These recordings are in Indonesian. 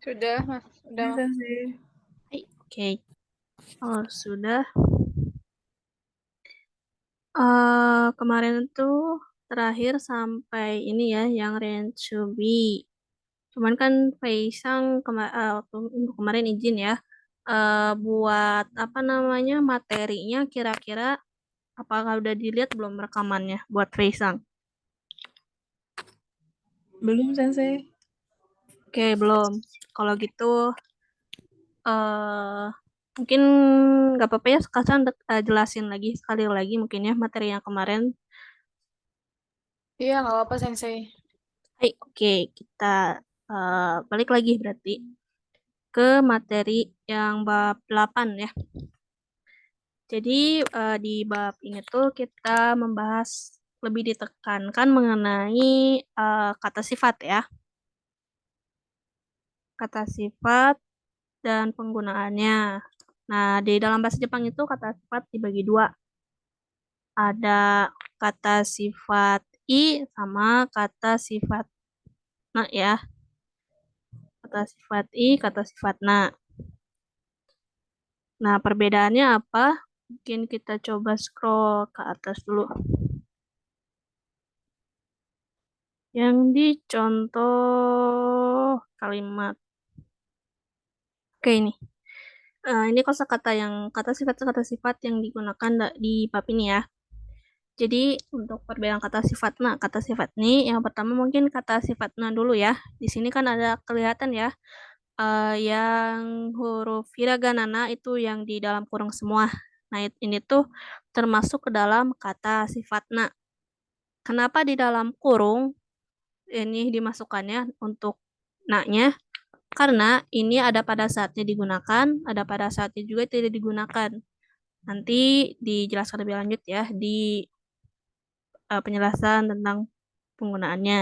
Sudah, Mas. Sudah, Ya, Mas. Sensei. Hai, oke. Oh, sudah. Kemarin tuh terakhir sampai ini ya, yang Rensubi. Cuman kan Faisang waktu minggu kemarin izin ya, buat apa namanya materinya kira-kira apakah udah dilihat belum rekamannya buat Faisang? Belum, Sensei. Oke, belum. Kalau gitu, eh mungkin nggak apa-apa ya, sekarang jelasin lagi sekali lagi mungkin ya materi yang kemarin. Iya, nggak apa-apa, Sensei. Hai, oke, kita balik lagi berarti ke materi yang bab 8 ya. Jadi di bab ini tuh kita membahas lebih ditekankan mengenai kata sifat ya. Kata sifat dan penggunaannya. Nah, di dalam bahasa Jepang itu kata sifat dibagi dua. Ada kata sifat i sama kata sifat na ya. Kata sifat i, kata sifat na. Nah, perbedaannya apa? Mungkin kita coba scroll ke atas dulu. Yang dicontoh kalimat. Oke, ini. Ini kosakata yang kata sifat yang digunakan di bab ini ya. Jadi untuk perbedaan kata sifat ini yang pertama mungkin kata sifatna dulu ya. Di sini kan ada kelihatan ya, yang huruf hiragana itu yang di dalam kurung semua. Nah, ini tuh termasuk ke dalam kata sifatna. Kenapa di dalam kurung ini dimasukkannya untuk naknya? Karena ini ada pada saatnya digunakan, ada pada saatnya juga tidak digunakan. Nanti dijelaskan lebih lanjut ya di penjelasan tentang penggunaannya.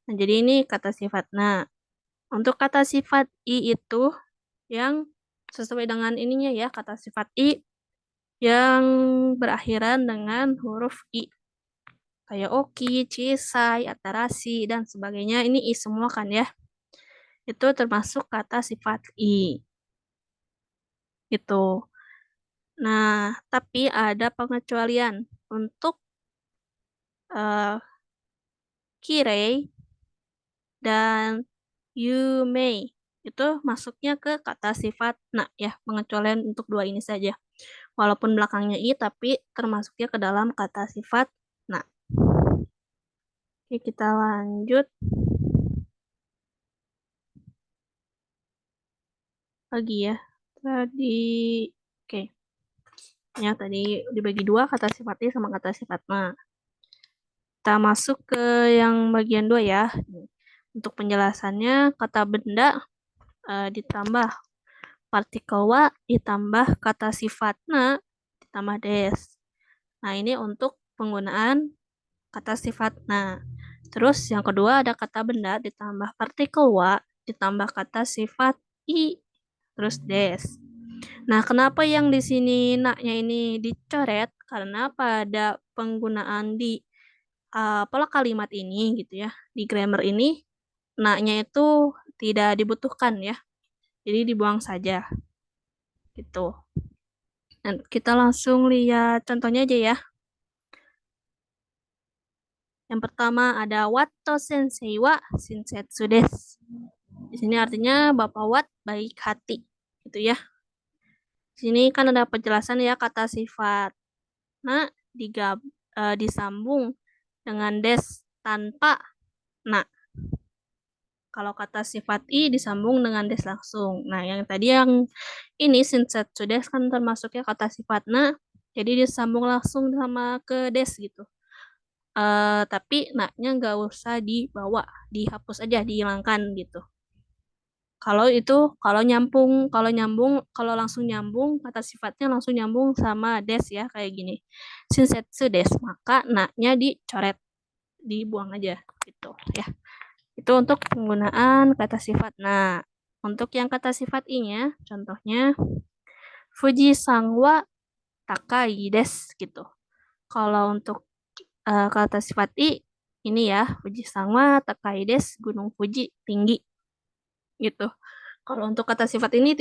Nah, jadi ini kata sifat. Nah, untuk kata sifat i itu yang sesuai dengan ininya ya, kata sifat i yang berakhiran dengan huruf i. Kayak oki, cisai, atarasi, dan sebagainya. Ini i semua kan ya. Itu termasuk kata sifat i. Gitu. Nah, tapi ada pengecualian untuk uh, kirei dan you may. Itu masuknya ke kata sifat na ya, pengecualian untuk dua ini saja. Walaupun belakangnya i, tapi termasuknya ke dalam kata sifat na. Oke, kita lanjut lagi ya. Tadi, oke. Ya, tadi dibagi dua kata sifat i sama kata sifat na. Kita masuk ke yang bagian dua ya. Untuk penjelasannya, kata benda ditambah partikel wa ditambah kata sifatna ditambah des. Nah, ini untuk penggunaan kata sifatna. Terus yang kedua ada kata benda ditambah partikel wa ditambah kata sifat i terus des. Nah, kenapa yang di sini naknya ini dicoret? Karena pada penggunaan di pola kalimat ini gitu ya, di grammar ini naknya itu tidak dibutuhkan ya. Jadi dibuang saja gitu. Dan kita langsung lihat contohnya aja ya. Yang pertama ada Watto Sensei wa Shinsetsu desu. Di sini artinya Bapak Wat baik hati. Gitu ya. Di sini kan ada penjelasan ya kata sifat. Nah, disambung dengan des tanpa na. Kalau kata sifat i disambung dengan des langsung. Nah, yang tadi yang ini Shinsetsu desu kan termasuknya kata sifat na. Jadi disambung langsung sama ke des gitu. Tapi naknya nggak usah dibawa, dihapus aja, dihilangkan gitu. Kalau itu, kalau langsung nyambung, kata sifatnya langsung nyambung sama des ya, kayak gini. Shinsetsu des, maka naknya dicoret, dibuang aja gitu ya. Itu untuk penggunaan kata sifat. Nah, untuk yang kata sifat i-nya, contohnya Fuji sang wa takai des gitu. Kalau untuk kata sifat i ini ya, Fuji sama Takai des, Gunung Fuji tinggi gitu. Kalau untuk kata sifat ini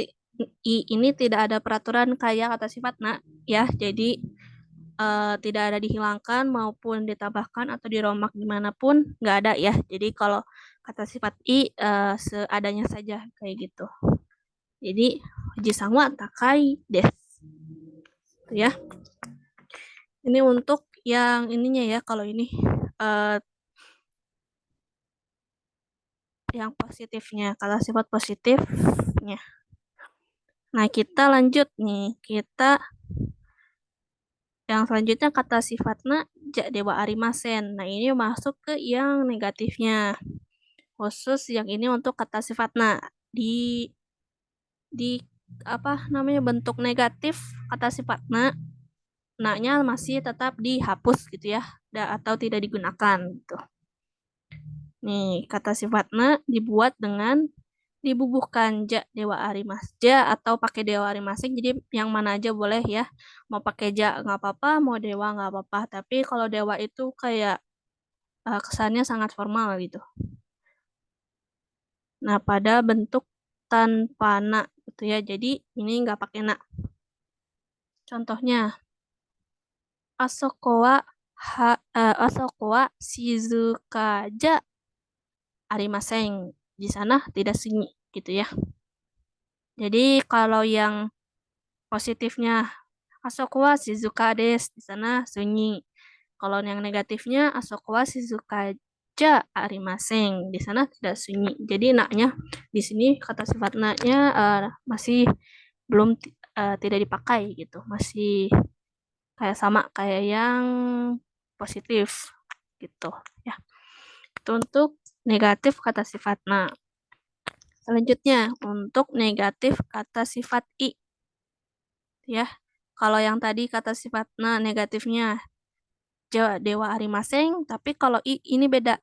ini tidak ada peraturan kayak kata sifat na ya. Jadi tidak ada dihilangkan maupun ditambahkan atau dirombak dimanapun nggak ada ya. Jadi kalau kata sifat seadanya saja kayak gitu. Jadi Fujisan wa takai desu. Itu ya. Ini untuk yang ininya ya. Kalau ini yang positifnya, kata sifat positifnya. Nah, kita lanjut nih. Yang selanjutnya kata sifatnya ja dewa arimasen. Nah, ini masuk ke yang negatifnya. Khusus yang ini untuk kata sifatnya di apa namanya bentuk negatif kata sifatnya na-nya masih tetap dihapus gitu ya, atau tidak digunakan gitu. Nih, kata sifatnya dibuat dengan dibubuhkan ja dewa arimas ja atau pakai dewa arimasing, jadi yang mana aja boleh ya, mau pakai ja nggak apa-apa, mau dewa nggak apa-apa, tapi kalau dewa itu kayak kesannya sangat formal gitu. Nah, pada bentuk tanpa na gitu ya, jadi ini nggak pakai na. Contohnya asoko wa shizuka ja arimaseng, di sana tidak sunyi gitu ya. Jadi kalau yang positifnya asoko wa shizuka desu, di sana sunyi. Kalau yang negatifnya asoko wa shizuka ja arimaseng, di sana tidak sunyi. Jadi naknya di sini kata sifat naknya masih belum tidak dipakai gitu. Masih kayak sama kayak yang positif gitu ya. Itu untuk negatif kata sifat na. Selanjutnya untuk negatif kata sifat i ya. Kalau yang tadi kata sifat na negatifnya dewa arimaseng, tapi kalau i ini beda.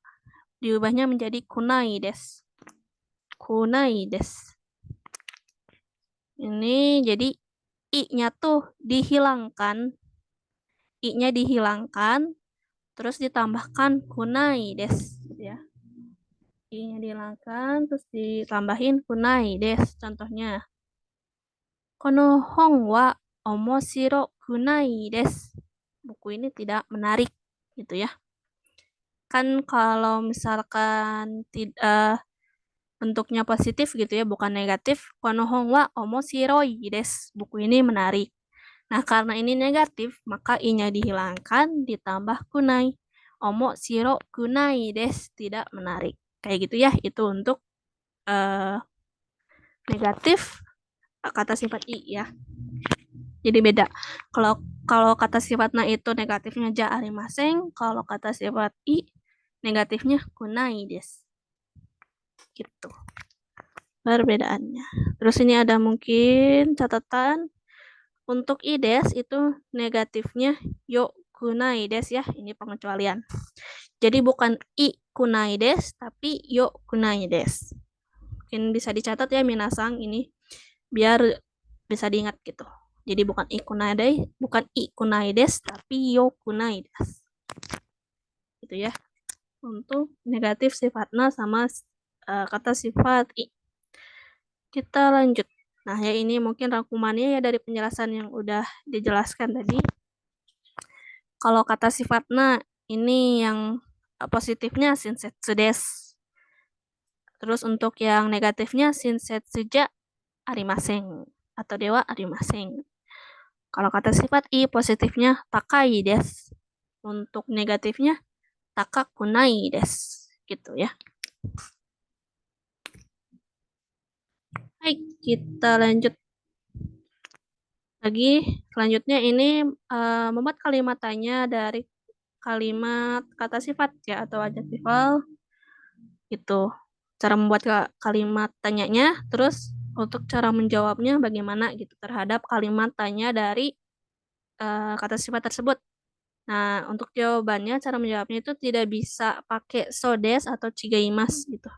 Diubahnya menjadi kunai des. Kunai des. Ini jadi i-nya tuh dihilangkan. I-nya dihilangkan terus ditambahkan kunai des ya. I-nya dihilangkan terus ditambahin kunai des. Contohnya kono hong wa omoshiro kunai des. Buku ini tidak menarik gitu ya. Kan kalau misalkan bentuknya positif gitu ya, bukan negatif, kono hong wa omoshiroi des. Buku ini menarik. Nah, karena ini negatif, maka i-nya dihilangkan ditambah kunai. Omoshiro kunai des, tidak menarik. Kayak gitu ya, itu untuk negatif kata sifat i ya. Jadi beda. Kalau kata sifat na itu negatifnya ja arimaseng, kalau kata sifat i negatifnya kunai des. Gitu. Perbedaannya. Terus ini ada mungkin catatan untuk i des itu negatifnya yo kunai des ya. Ini pengecualian. Jadi bukan i kunai des tapi yo kunai des. Mungkin bisa dicatat ya minasang ini biar bisa diingat gitu. Jadi bukan i kunai des tapi yo kunai des. Gitu ya. Untuk negatif sifatnya sama kata sifat i. Kita lanjut. Nah, ya ini mungkin rangkumannya ya dari penjelasan yang udah dijelaskan tadi. Kalau kata sifatnya ini yang positifnya shinsetsu desu. Terus untuk yang negatifnya shinsetsu ja arimaseng atau dewa arimaseng. Kalau kata sifat i positifnya takai desu. Untuk negatifnya takakunai desu. Gitu ya. Baik, kita lanjut lagi. Selanjutnya ini membuat kalimat tanya dari kalimat kata sifat ya atau adjektifal. Itu cara membuat kalimat tanyanya, terus untuk cara menjawabnya bagaimana gitu terhadap kalimat tanya dari kata sifat tersebut. Nah, untuk jawabannya, cara menjawabnya itu tidak bisa pakai so des atau chigaimas gitu.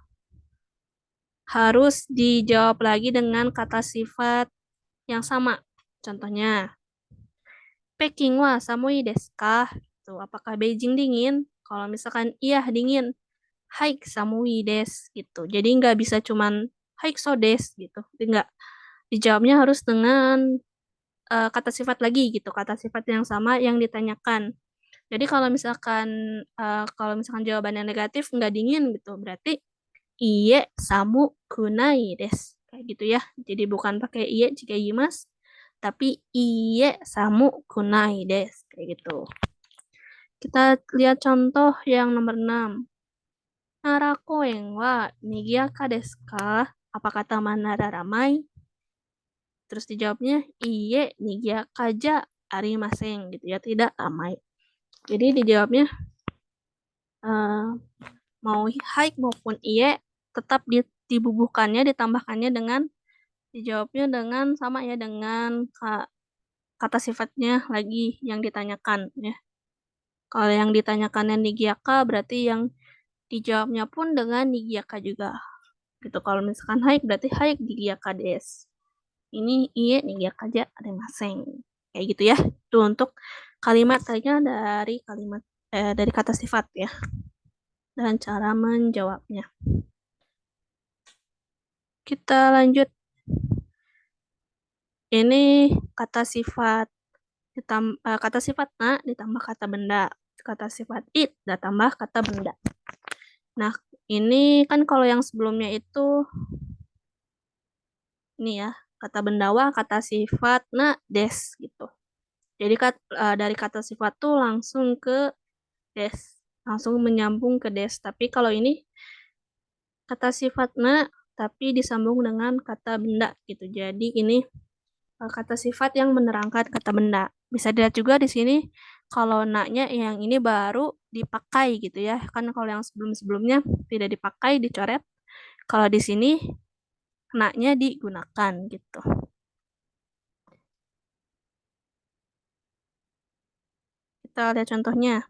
Harus dijawab lagi dengan kata sifat yang sama. Contohnya, Peking wa samui desu ka? Tuh, apakah Beijing dingin? Kalau misalkan iya dingin, hai samui desu gitu. Jadi nggak bisa cuman haik so desu gitu. Jadi nggak dijawabnya harus dengan kata sifat lagi gitu, kata sifat yang sama yang ditanyakan. Jadi kalau misalkan jawabannya negatif nggak dingin gitu, berarti iye samu kunai desu. Kayak gitu ya. Jadi bukan pakai iye jika yimas, tapi iye samu kunai desu. Kayak gitu. Kita lihat contoh yang nomor 6. Narakoen wa nigiaka desu ka? Apakah taman nara ramai? Terus dijawabnya, iye nigiaka ja arimasen gitu ya, tidak ramai. Jadi dijawabnya eh, mau haik maupun iye tetap dibubuhkannya, ditambahkannya dengan dijawabnya dengan sama ya dengan kata sifatnya lagi yang ditanyakan ya. Kalau yang ditanyakannya nigiaka berarti yang dijawabnya pun dengan nigiaka juga. Gitu. Kalau misalkan haik berarti haik nigiaka des. Ini iye nigiaka ja arimasen. Kayak gitu ya. Itu untuk kalimat tadinya dari kata sifat ya. Dan cara menjawabnya. Kita lanjut. Ini kata sifat kata sifat na ditambah kata benda. Kata sifat it ditambah kata benda. Nah, ini kan kalau yang sebelumnya itu ini ya, kata bendawa, kata sifat na des gitu. Jadi dari kata sifat tuh langsung ke des, langsung menyambung ke des. Tapi kalau ini kata sifat na tapi disambung dengan kata benda gitu. Jadi ini kata sifat yang menerangkan kata benda. Bisa dilihat juga di sini kalau naknya yang ini baru dipakai gitu ya. Kan kalau yang sebelum-sebelumnya tidak dipakai, dicoret. Kalau di sini naknya digunakan gitu. Kita lihat contohnya.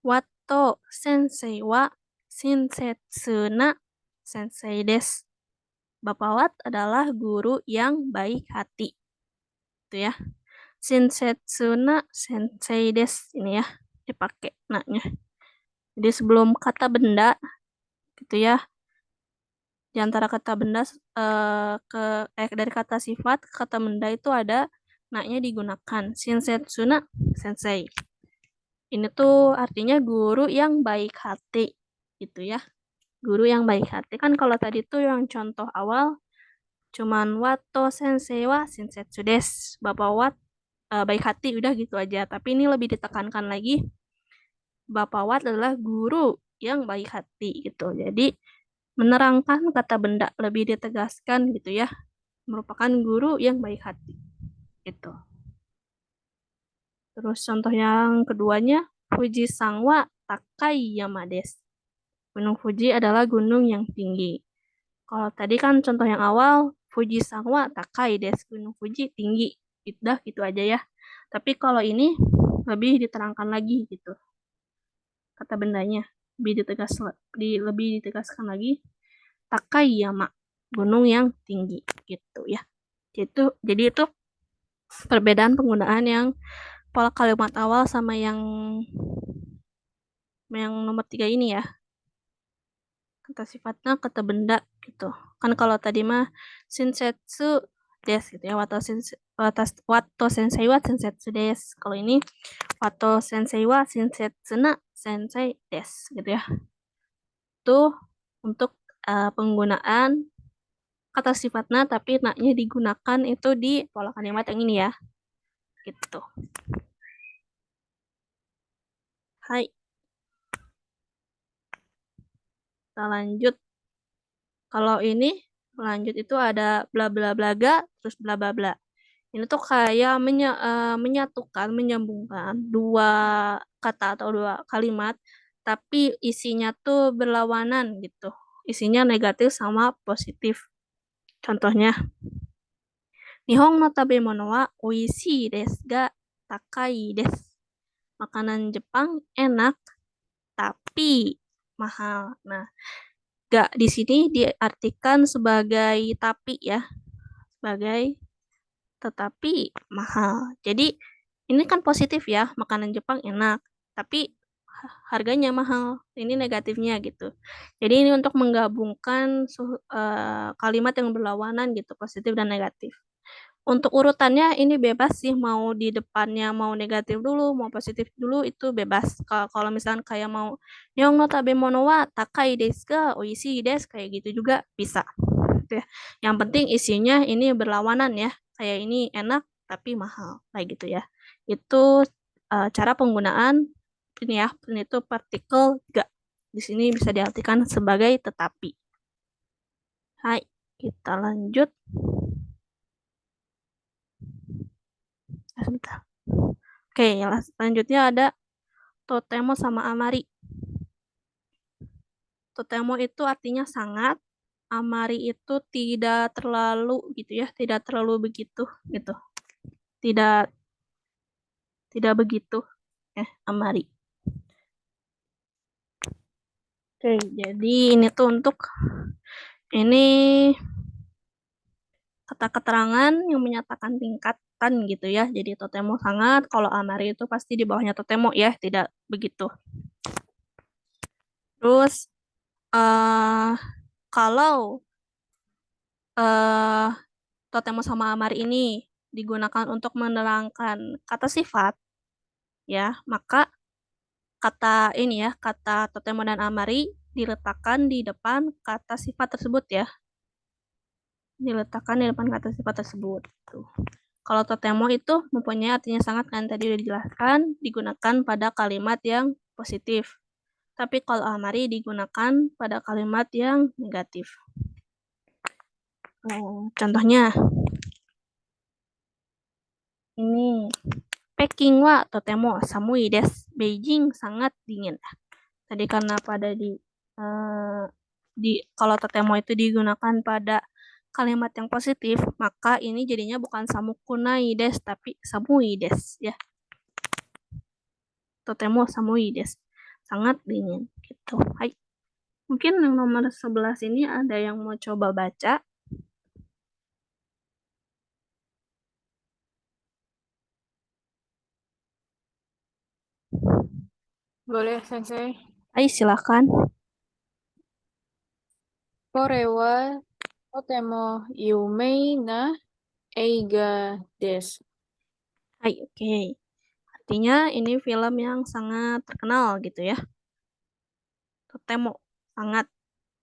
Wato sensei wa shinsetsu na sensei desu. Bapak Wat adalah guru yang baik hati. Itu ya. Shinsetsu na sensei desu. Ini ya, dipakai naknya. Jadi sebelum kata benda, gitu ya, di antara kata benda dari kata sifat ke kata benda itu ada naknya digunakan. Shinsetsu na sensei. Ini tuh artinya guru yang baik hati, gitu ya. Guru yang baik hati. Kan kalau tadi tuh yang contoh awal, cuman Wato sensei wa shinsetsu desu. Bapak Wat baik hati, udah gitu aja. Tapi ini lebih ditekankan lagi, Bapak Wat adalah guru yang baik hati gitu. Jadi menerangkan kata benda lebih ditegaskan gitu ya. Merupakan guru yang baik hati. Gitu. Terus contoh yang keduanya, Fuji Sangwa Takai Yama desu. Gunung Fuji adalah gunung yang tinggi. Kalau tadi kan contoh yang awal, Fuji Sangwa Takai desu. Gunung Fuji tinggi. Udah gitu aja ya. Tapi kalau ini lebih diterangkan lagi gitu. Kata bendanya lebih ditegaskan lagi, Takai Yama, gunung yang tinggi gitu ya. Jadi itu perbedaan penggunaan yang pola kalimat awal sama yang nomor 3 ini ya. Kata sifatnya kata benda gitu. Kan kalau tadi mah shinsetsu des gitu ya. Wato sensei wa shinsetsu des. Kalau ini wato sensei wa shinsetsu na sensei des gitu ya. Itu untuk penggunaan kata sifatnya tapi naknya digunakan itu di pola kalimat yang ini ya. Gitu. Hai. Kita lanjut. Kalau ini lanjut itu ada bla bla blaga terus bla bla bla. Ini tuh kayak menyatukan, menyambungkan dua kata atau dua kalimat, tapi isinya tuh berlawanan gitu. Isinya negatif sama positif. Contohnya, Nihon no tabemono wa oishii desu ga takai desu. Makanan Jepang enak, tapi mahal. Nah, gak di sini diartikan sebagai tapi ya, sebagai tetapi mahal. Jadi ini kan positif ya, makanan Jepang enak, tapi harganya mahal. Ini negatifnya gitu. Jadi ini untuk menggabungkan kalimat yang berlawanan gitu, positif dan negatif. Untuk urutannya ini bebas sih, mau di depannya mau negatif dulu, mau positif dulu itu bebas. Kalau misalkan kayak mau Nyong no tabe mono wa takai desu ka oishii desu kayak gitu juga bisa. Gitu ya. Yang penting isinya ini berlawanan ya. Kayak ini enak tapi mahal kayak gitu ya. Itu cara penggunaan ini ya, ini itu partikel ga. Di sini bisa diartikan sebagai tetapi. Hai, kita lanjut. Sebentar. Oke, selanjutnya ada totemo sama amari. Totemo itu artinya sangat, amari itu tidak terlalu gitu ya, tidak terlalu begitu gitu. Tidak tidak begitu. Amari. Oke, jadi ini tuh untuk ini kata keterangan yang menyatakan tingkatan gitu ya. Jadi totemo sangat, kalau amari itu pasti di bawahnya totemo ya, tidak begitu. Terus kalau totemo sama amari ini digunakan untuk menerangkan kata sifat ya, maka kata ini ya, kata totemo dan amari diletakkan di depan kata sifat tersebut ya. Diletakkan di depan kata sifat tersebut. Tuh. Kalau totemo itu mempunyai artinya sangat kan tadi udah dijelaskan, digunakan pada kalimat yang positif. Tapi kalau amari digunakan pada kalimat yang negatif. Contohnya ini Peking wa totemo samui desu. Beijing sangat dingin. Tadi karena pada kalau totemo itu digunakan pada kalimat yang positif, maka ini jadinya bukan samukunai desu tapi samui desu ya. Totemo samui desu. Sangat dingin gitu. Hai. Mungkin yang nomor 11 ini ada yang mau coba baca. Boleh, Sensei. Hai, silakan. Kore wa totemo yumei na eiga desu. Hai, oke. Artinya ini film yang sangat terkenal gitu ya. Totemo, sangat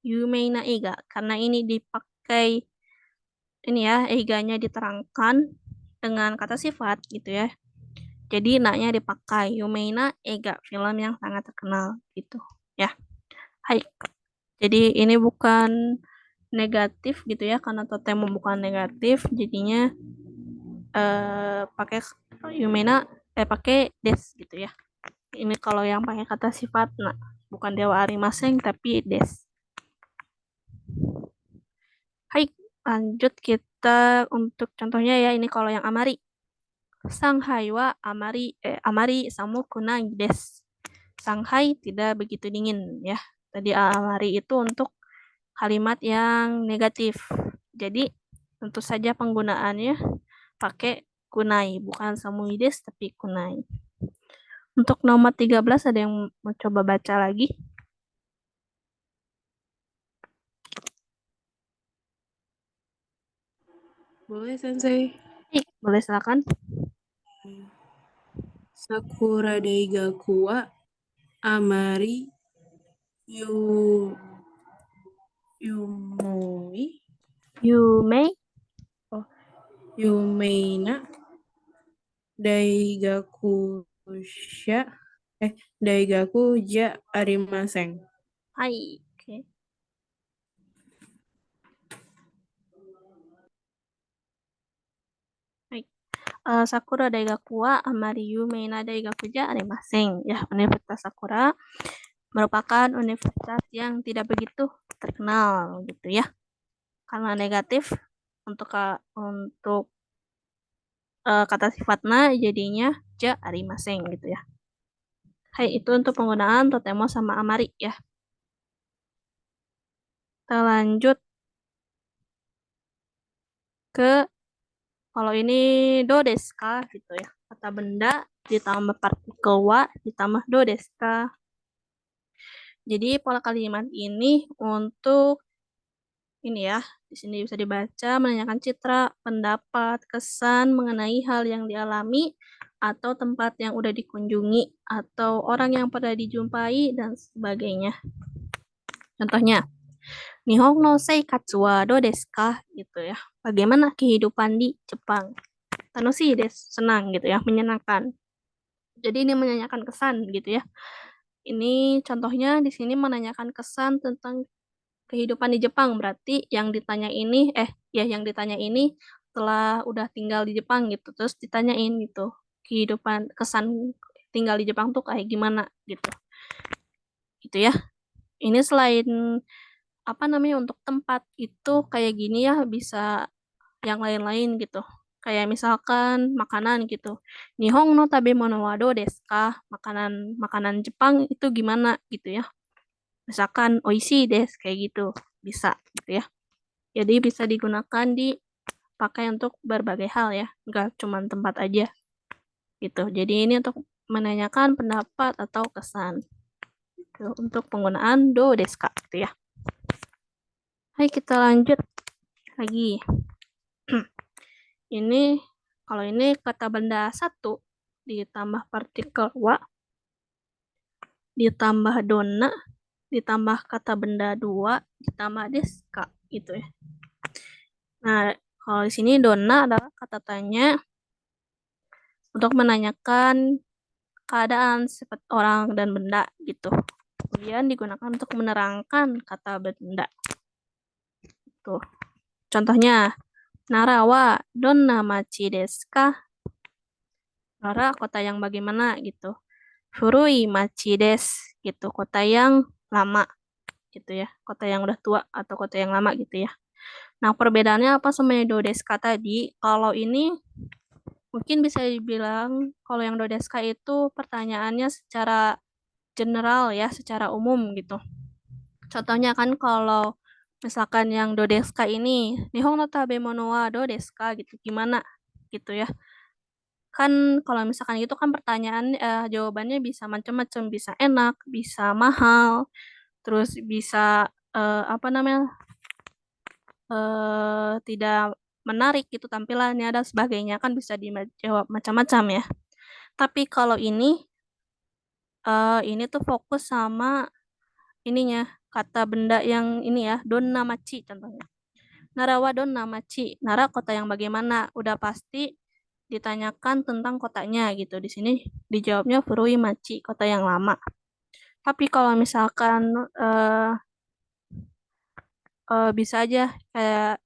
yumei na eiga. Karena ini dipakai, ini ya, eiganya diterangkan dengan kata sifat gitu ya. Jadi na-nya dipakai. Yumei na eiga, film yang sangat terkenal gitu ya. Hai. Jadi ini bukan negatif gitu ya, karena totemo bukan negatif, jadinya pakai Yumena pakai des gitu ya. Ini kalau yang pakai kata sifat, nah bukan dewa arimaseng tapi des. Hai, lanjut kita untuk contohnya ya, ini kalau yang amari. Shanghai wa amari samu kunai des. Shanghai tidak begitu dingin ya. Tadi amari itu untuk kalimat yang negatif. Jadi tentu saja penggunaannya pakai kunai, bukan samuides tapi kunai. Untuk nomor 13 ada yang mau coba baca lagi? Boleh, Sensei. Boleh silakan. Sakura Daigaku wa Amari Yumoi Yumei Yumeina Daigaku sha Daigaku ja arimaseng. Hai. Oke. Baik. Sakura Daigaku wa Amari Yumei na Daigaku ja arimaseng. Ya, Universitas Sakura merupakan universitas yang tidak begitu terkenal gitu ya. Karena negatif untuk kata sifatnya jadinya ja arimaseng gitu ya. Hai, itu untuk penggunaan totemo sama amari ya. Kita lanjut ke kalau ini do desu ka gitu ya. Kata benda ditambah partikel wa ditambah do desu ka. Jadi pola kalimat ini untuk ini ya, di sini bisa dibaca menanyakan citra, pendapat, kesan mengenai hal yang dialami atau tempat yang udah dikunjungi atau orang yang pernah dijumpai dan sebagainya. Contohnya, Nihon no seikatsu wa do desu ka? Gitu ya. Bagaimana kehidupan di Jepang? Tanoshii desu, senang gitu ya, menyenangkan. Jadi ini menanyakan kesan gitu ya. Ini contohnya di sini menanyakan kesan tentang kehidupan di Jepang. Berarti yang ditanya ini, yang ditanya ini setelah udah tinggal di Jepang gitu. Terus ditanyain gitu, kehidupan, kesan tinggal di Jepang tuh kayak gimana gitu. Gitu ya. Ini selain apa namanya untuk tempat itu kayak gini ya, bisa yang lain-lain gitu. Kayak misalkan makanan gitu. Nihon no tabemono wa do desu ka? Makanan makanan Jepang itu gimana gitu ya. Misalkan oishi desu kayak gitu. Bisa gitu ya. Jadi bisa digunakan dipakai untuk berbagai hal ya. Enggak cuma tempat aja gitu. Jadi ini untuk menanyakan pendapat atau kesan. Gitu. Untuk penggunaan do desu ka gitu ya. Hai, kita lanjut lagi. Ini kalau ini kata benda 1 ditambah partikel wa ditambah dona ditambah kata benda 2 ditambah deska gitu ya. Nah, kalau di sini dona adalah kata tanya untuk menanyakan keadaan sifat orang dan benda gitu. Kemudian digunakan untuk menerangkan kata benda. Tuh. Contohnya, Nara wa donna machi desu ka? Nara kota yang bagaimana gitu. Furui machi desu gitu, kota yang lama gitu ya. Kota yang udah tua atau kota yang lama gitu ya. Nah, perbedaannya apa sama yang dodeska tadi? Kalau ini mungkin bisa dibilang kalau yang dodeska itu pertanyaannya secara general ya, secara umum gitu. Contohnya kan kalau misalkan yang dodeska ini, Nihon no tabemono wa do desu ka gitu, gimana gitu ya. Kan kalau misalkan itu kan pertanyaan jawabannya bisa macam-macam, bisa enak, bisa mahal, terus bisa apa namanya? Tidak menarik gitu tampilannya dan sebagainya kan bisa dijawab macam-macam ya. Tapi kalau ini tuh fokus sama ininya, kata benda yang ini ya, donna machi contohnya. Narawa donna machi, Nara kota yang bagaimana? Udah pasti ditanyakan tentang kotanya gitu. Di sini dijawabnya Furui machi, kota yang lama. Tapi kalau misalkan bisa aja kayak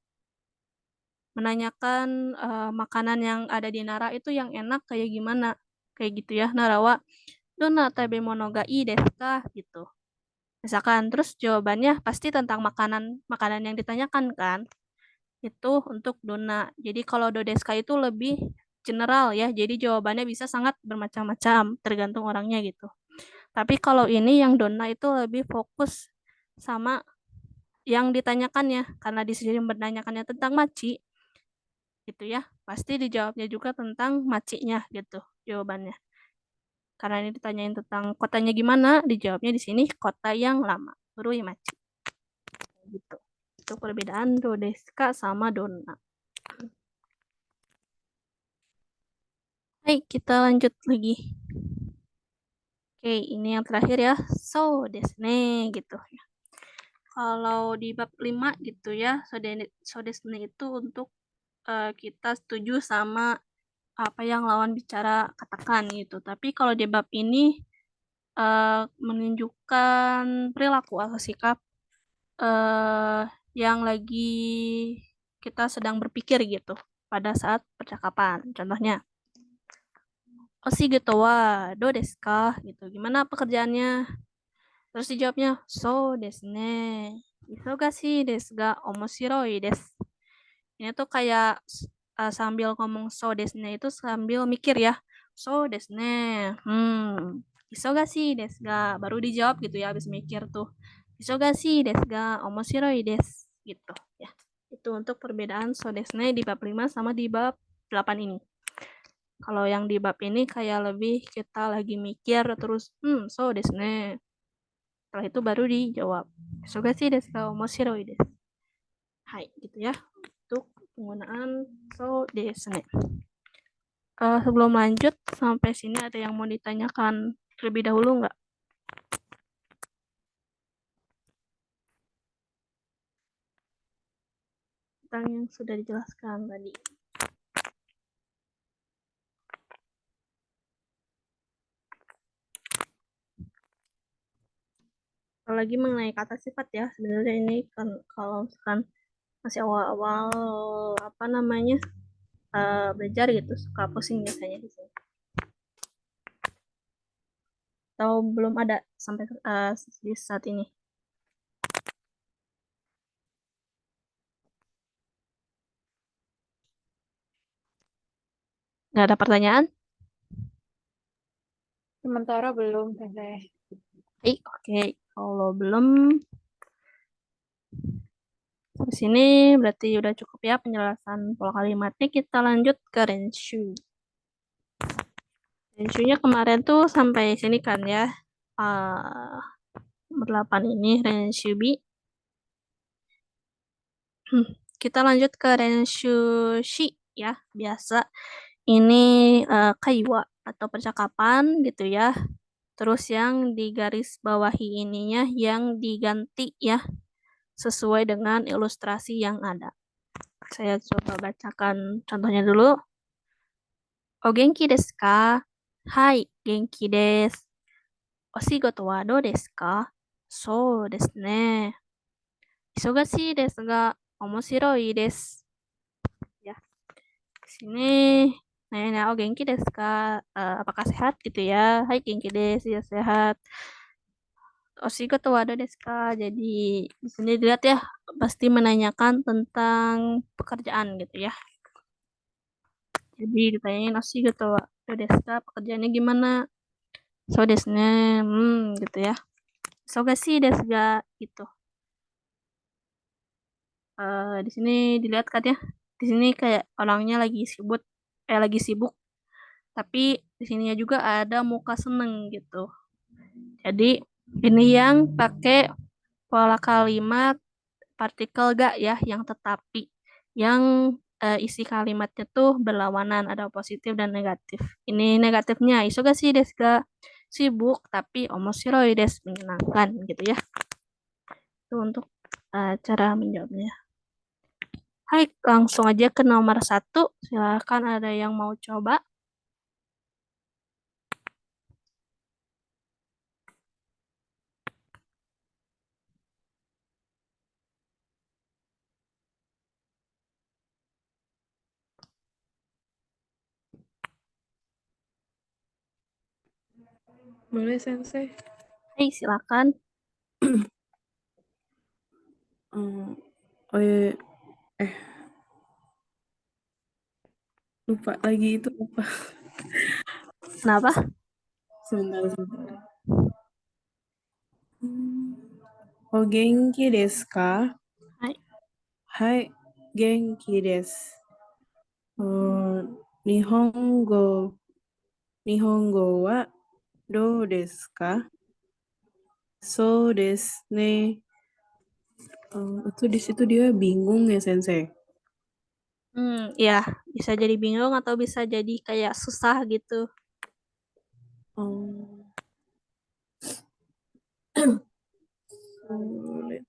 menanyakan makanan yang ada di Nara itu yang enak kayak gimana, kayak gitu ya. Narawa donna tabemono ga ii desu ka gitu. Misalkan terus jawabannya pasti tentang makanan makanan yang ditanyakan kan. Itu untuk donna. Jadi kalau dodeska itu lebih general ya. Jadi jawabannya bisa sangat bermacam-macam tergantung orangnya gitu. Tapi kalau ini yang donna itu lebih fokus sama yang ditanyakannya karena di sini menanyakannya tentang maci gitu ya. Pasti dijawabnya juga tentang macinya gitu jawabannya. Karena ini ditanyain tentang kotanya gimana, dijawabnya di sini kota yang lama. Furui machi. Gitu. Itu perbedaan dodeska sama donna. Hai, kita lanjut lagi. Oke, ini yang terakhir ya. So desu ne gitu ya. Kalau di bab 5 gitu ya, so desu ne itu untuk kita setuju sama apa yang lawan bicara katakan gitu. Tapi kalau di bab ini menunjukkan perilaku atau sikap yang lagi kita sedang berpikir gitu pada saat percakapan. Contohnya, Oshigeto wa do desu ka? Gitu. Gimana pekerjaannya? Terus dijawabnya, so desu ne. Isogashi desu ga omoshiroi desu. Ini tuh kayak sambil ngomong so desu ne itu sambil mikir ya. So desu ne. Isogashi desu ga. Baru dijawab gitu ya habis mikir tuh. Isogashi desu ga omoshiroi desu. Gitu ya. Itu untuk perbedaan so desu ne di bab 5 sama di bab 8 ini. Kalau yang di bab ini kayak lebih kita lagi mikir terus so desu ne. Setelah itu baru dijawab. Sugashi desu ka omoshiroi desu. Hai, gitu ya. Untuk penggunaan so desu ne. Sebelum lanjut sampai sini ada yang mau ditanyakan terlebih dahulu nggak? Tentang yang sudah dijelaskan tadi. Lagi mengenai kata sifat ya, sebenarnya ini kan kalau misalkan masih awal-awal apa namanya belajar gitu suka pusing biasanya di sini. Atau belum ada sampai di saat ini. Nggak ada pertanyaan? Sementara belum, Sensei. Oke. Kalau belum, sampai sini berarti udah cukup ya penjelasan pola kalimatnya. Kita lanjut ke renshu. Renshunya kemarin tuh sampai sini kan ya. Nomor 8 ini renshu B. Kita lanjut ke renshu shi ya. Biasa ini kaiwa atau percakapan gitu ya. Terus yang di garis bawahi ininya yang diganti ya sesuai dengan ilustrasi yang ada. Saya coba bacakan contohnya dulu. O genki desu ka? Hai, genki desu. Oshigoto wa dou desu ka? Sou desu ne. Isogashii desu ga omoshiroi desu. Ya. Sini nanya, oh genki desu ka? Apakah sehat gitu ya? Hai genki desu, ya sehat. Oshigoto wa dou desu ka? Jadi di sini dilihat ya, pasti menanyakan tentang pekerjaan gitu ya. Jadi ditanyain oshigoto wa dou desu ka? Pekerjaannya gimana? So desu ne, gitu ya. Isogashii desu ga gitu. Di sini dilihat kan ya. Di sini kayak orangnya lagi sibuk. Tapi di sininya juga ada muka seneng gitu. Jadi ini yang pakai pola kalimat partikel ga ya, yang tetapi. Yang isi kalimatnya tuh berlawanan, ada positif dan negatif. Ini negatifnya, isogashii desu ga, sibuk, tapi omoshiroi desu, menyenangkan gitu ya. Itu untuk cara menjawabnya. Hai, langsung aja ke nomor 1. Silakan ada yang mau coba. Boleh, Sensei? Hai, silakan. Oh iya, lupa lagi itu apa? Kenapa? Sebentar. O genki desu ka? Hai. Hai, genki desu. Nihongo wa dou desu ka? So desu ne. Itu di situ dia bingung ya, Sensei. Ya, bisa jadi bingung atau bisa jadi kayak susah gitu. Sulit.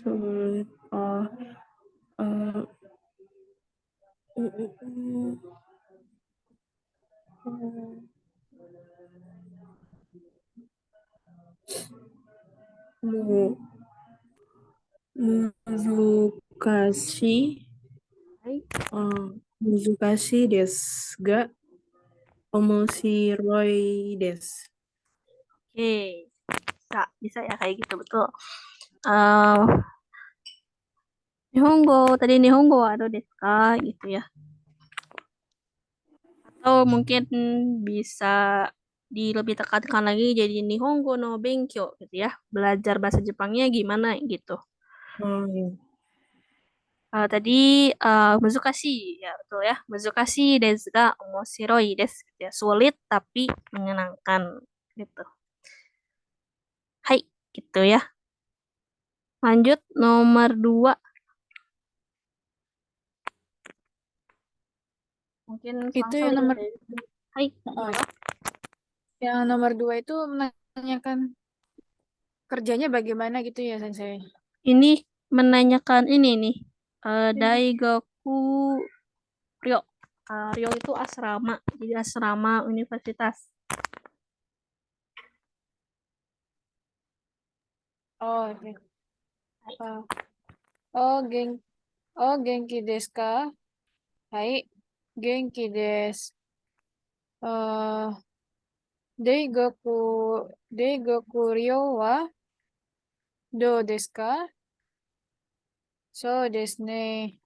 Sulit. Muzukashi. Hai. Muzukashi desu ga omoshiroi desu. Oke. Bisa ya kayak gitu, betul. Eh tadi Nihongo wa dou desu ka gitu ya. Atau mungkin bisa lebih tekankan lagi jadi Nihongo no Benkyo gitu ya. Belajar bahasa Jepangnya gimana gitu. Iya. Tadi muzukashi ya, betul ya. Muzukashi desu ga omoshiroi desu gitu ya. Sulit tapi menyenangkan gitu. Hai, gitu ya. Lanjut nomor 2. Mungkin Itu Sang yang Sali nomor ada. Hai, oh, gimana? yang nomor 2 itu menanyakan kerjanya bagaimana gitu ya, Sensei. Ini menanyakan ini nih. Daigaku Ryo. Ryo itu asrama, jadi asrama universitas. Oh, oke. Hai. Ah. Oh, genki desu ka? Hai, genki desu. Eh, deigoku deigoku ryo wa do desu ka? So desu ne.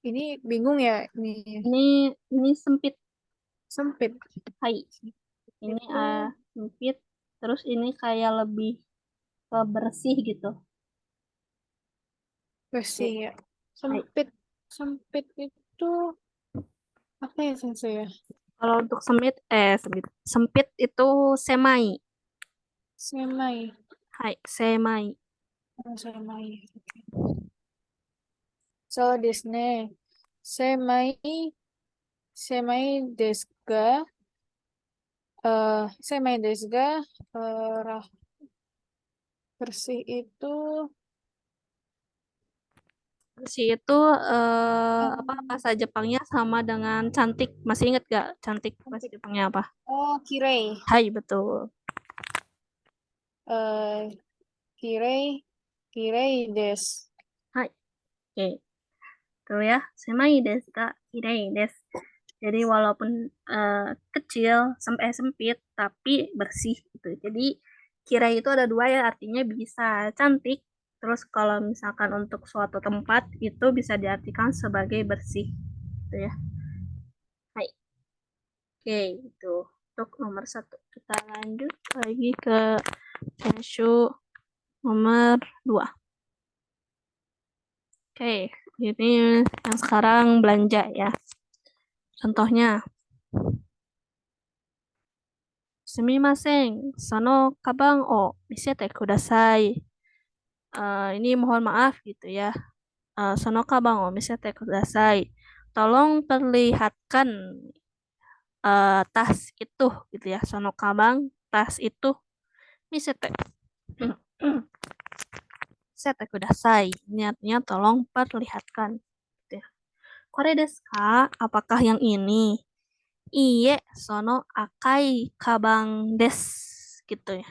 Ini bingung ya, ini Ini sempit. sempit. Hai. Ini Itu sempit. Terus ini kayak lebih ke bersih gitu. bersih ya. Hai. Sempit, sempit itu apa ya, Sensei ya? Kalau untuk sempit itu semai. Semai. Hai, semai. Oh, semai. Oke. So desu ne. Semai, semai desu ga? Semai desu ga? Bersih itu Bersih itu apa bahasa Jepangnya sama dengan cantik. Masih ingat gak cantik bahasa cantik. Jepangnya apa? Oh, kirei. Hai, betul. Eh, kirei, kirei desu. Hai. Oke. Tuh ya, semai desu ka kirei desu. Jadi walaupun kecil sampai sempit tapi bersih gitu. Jadi kira itu ada dua ya, artinya bisa cantik. Terus kalau misalkan untuk suatu tempat itu bisa diartikan sebagai bersih gitu ya. Hai. Oke, itu untuk nomor 1. Kita lanjut lagi ke Henshu nomor 2. Oke, ini yang sekarang belanja ya. Contohnya, sumimasen, sono kabang o misete kudasai. Ini mohon maaf gitu ya. Sono kabang o misete kudasai. Tolong perlihatkan tas itu gitu ya. Sono kabang, tas itu misete. Sete kudasai. Ini artinya tolong perlihatkan. Gitu ya. Kore desu ka? Apakah yang ini? Iye, sono akai kabang des. Gitu ya.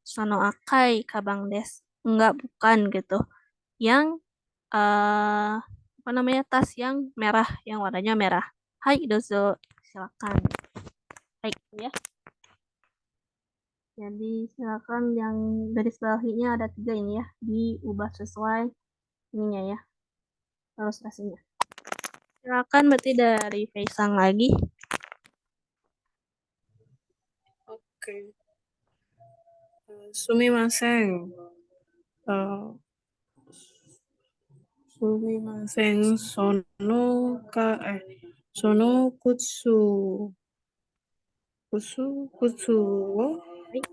Sono akai kabang des. Enggak, bukan gitu. Yang apa namanya, tas yang merah, yang warnanya merah. Hai, dozo. Silakan. Baik ya. Jadi silakan yang garis bawahnya ada 3 ini ya. Diubah sesuai ininya ya. Ilustrasinya. Silakan berarti dari Faisang lagi. Oke. Sumimasen. Eh, sumimasen sono kutsu wo Baik.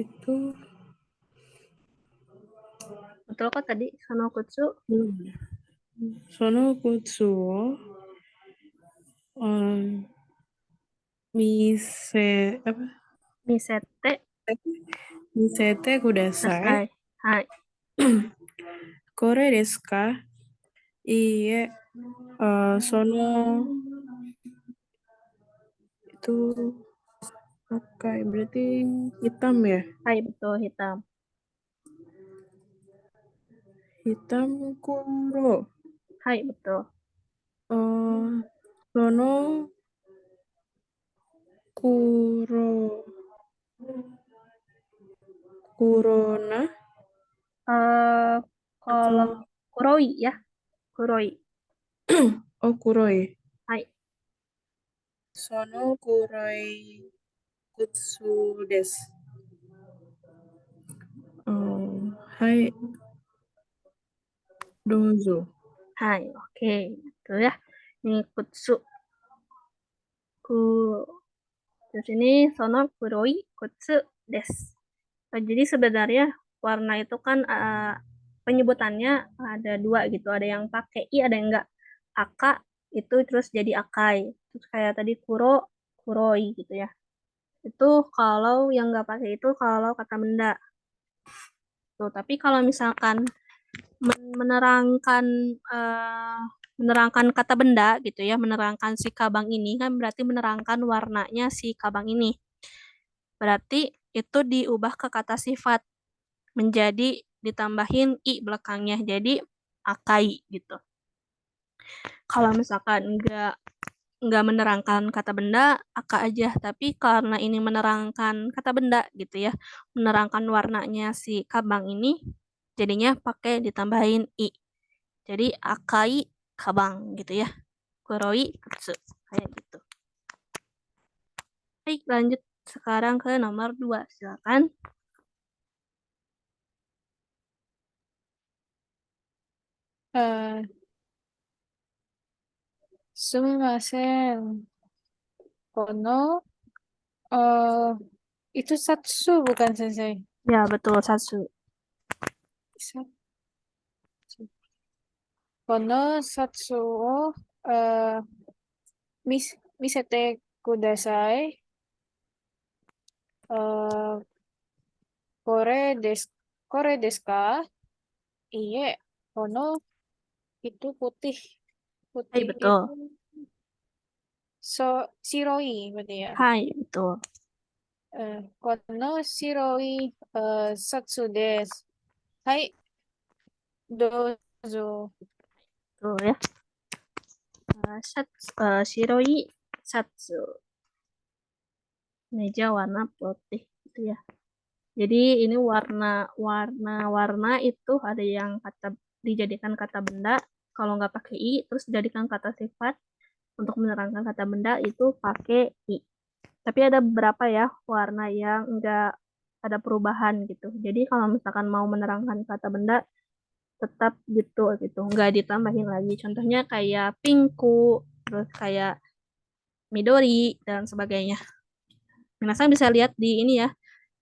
itu Betul kok tadi Sonokutsu belum ya? Sono kutsu wo mise apa? Misete Misete kudasai. Dasai. Hai. Kore desu ka? Iye. Sono itu pakai berarti hitam ya? Hai, betul hitam. Hitam kuro. Hai, betul. Sono kuro kurona eh kalau atau Kuroi ya. Kuroi. kuroi. Hai. Sono kuroi kutsu desu. Hai dozo. Hai. Oke. Itu ya. Ini kutsu. Ku Terus ini sono kuroi kutsu desu. Jadi sebenarnya warna itu kan penyebutannya ada dua gitu. Ada yang pakai i, ada yang enggak. Aka itu terus jadi akai. Terus kayak tadi kuro, kuroi gitu ya. Itu kalau yang enggak pakai itu kalau kata benda. Tuh, tapi kalau misalkan menerangkan menerangkan kata benda gitu ya, menerangkan si kabang ini kan berarti menerangkan warnanya si kabang ini. Berarti itu diubah ke kata sifat menjadi ditambahin i belakangnya jadi akai gitu. Kalau misalkan nggak menerangkan kata benda aka aja, tapi karena ini menerangkan kata benda gitu ya, menerangkan warnanya si kabang ini jadinya pakai ditambahin i. Jadi akai kabang gitu ya. Kuroi kutsu kayak gitu. Baik, lanjut sekarang ke nomor 2. Silakan. Eh, Sumimasen. Kono, eh itu satsu bukan sensei? Ya, betul Satsu. Satsu. Kono satsu o eh misete kudasai. Eh kore kore desu ka? Iye, kono itu putih. Hai, Putih betul. itu shiroi berarti ya. Hai, betul. Kono shiroi satsu desu. Hai, dozo. Tuh ya. Shiroi Satsu. Meja warna putih gitu ya. Jadi ini warna itu ada yang dijadikan kata benda, kalau nggak pakai i, terus dijadikan kata sifat untuk menerangkan kata benda itu pakai i. Tapi ada beberapa ya warna yang nggak ada perubahan gitu. Jadi kalau misalkan mau menerangkan kata benda tetap gitu, nggak ditambahin lagi. Contohnya kayak pinku, terus kayak midori dan sebagainya. Minasan bisa lihat di ini ya,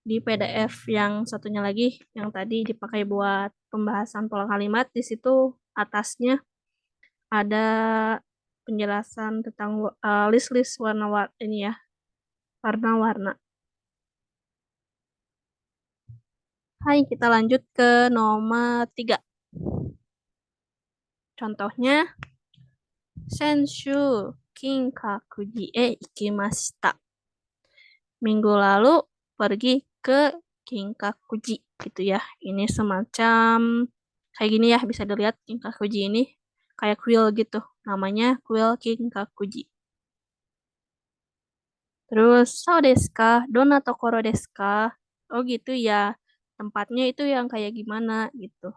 di PDF yang satunya lagi yang tadi dipakai buat pembahasan pola kalimat. Di situ atasnya ada penjelasan tentang list-list warna-warna ini ya, warna-warna. Hai, kita lanjut ke nomor 3. Contohnya, Senshu Kinkakuji ikimashita. Minggu lalu pergi ke Kinkakuji gitu ya. Ini semacam kayak gini ya, bisa dilihat Kinkakuji ini kayak kuil gitu. Namanya kuil Kinkakuji. Terus, sao desu ka? Dona tokoro desu ka? Oh gitu ya. Tempatnya itu yang kayak gimana gitu.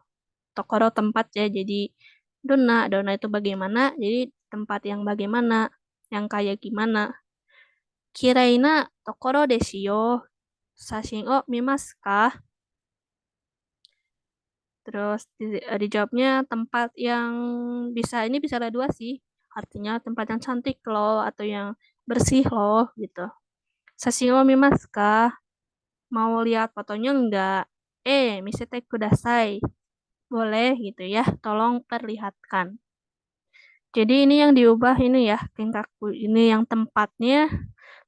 Tokoro tempat ya, jadi dona itu bagaimana, jadi tempat yang bagaimana, yang kayak gimana. Kiraina tokoro desu yo. Sashin o mimasu ka? Terus dijawabnya tempat yang ini bisa ada dua sih. Artinya tempat yang cantik loh atau yang bersih loh gitu. Sashin o mimasu ka? Mau lihat fotonya enggak? Misete kudasai. Boleh gitu ya, tolong perlihatkan. Jadi ini yang diubah ini ya, tingkahku ini yang tempatnya,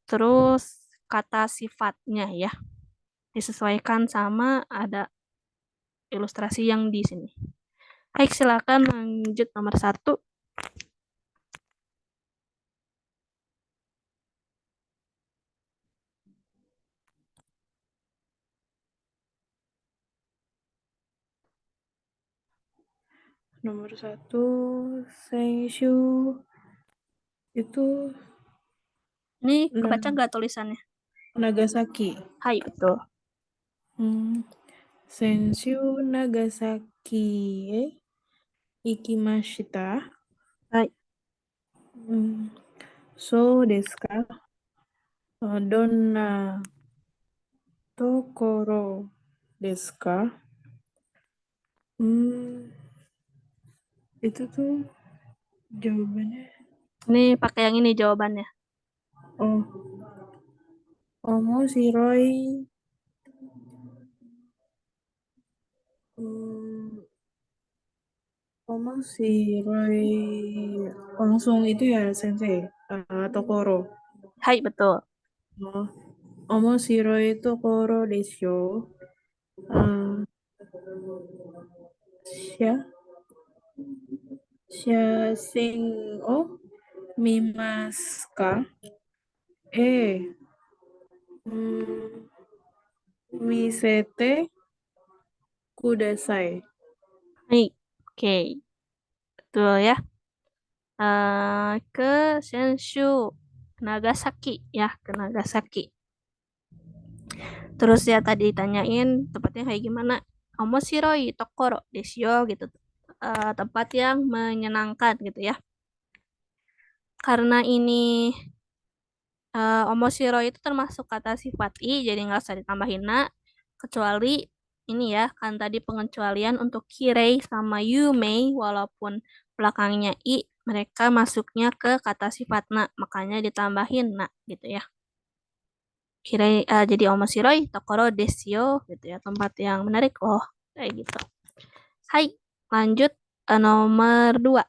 terus kata sifatnya ya, disesuaikan sama ada ilustrasi yang di sini. Baik, silakan lanjut nomor 1. Nomor 1, Seishu itu Ini kebaca nggak tulisannya? Nagasaki. Hai, betul. Senshu Nagasaki ikimashita. Hai. So desu ka? Donna tokoro desu ka? Itu tuh jawabannya. Ini pakai yang ini jawabannya. Oh, Omoshiroi. Omoshiroi. Langsung itu ya, Sensei. Tokoro. Hai, betul. Oh, omoshiroi tokoro desyo. Uh, Sya, Shasen o mimasu ka? Eh, mm, misete kudasai. Hai, oke. Betul ya. Ke Senshu, Nagasaki ya, ke Nagasaki. Terus ya tadi tanyain tempatnya kayak gimana. Omoshiroi tokoro desyo gitu. Tempat yang menyenangkan gitu ya. Karena ini omoshiroi itu termasuk kata sifat i, jadi nggak usah ditambahin na. Kecuali ini ya, kan tadi pengecualian untuk kirei sama yumei, walaupun belakangnya i, mereka masuknya ke kata sifat na, makanya ditambahin na gitu ya. Jadi omoshiroi tokoro desyo gitu ya, tempat yang menarik loh, kayak gitu. Hai, lanjut nomor 2.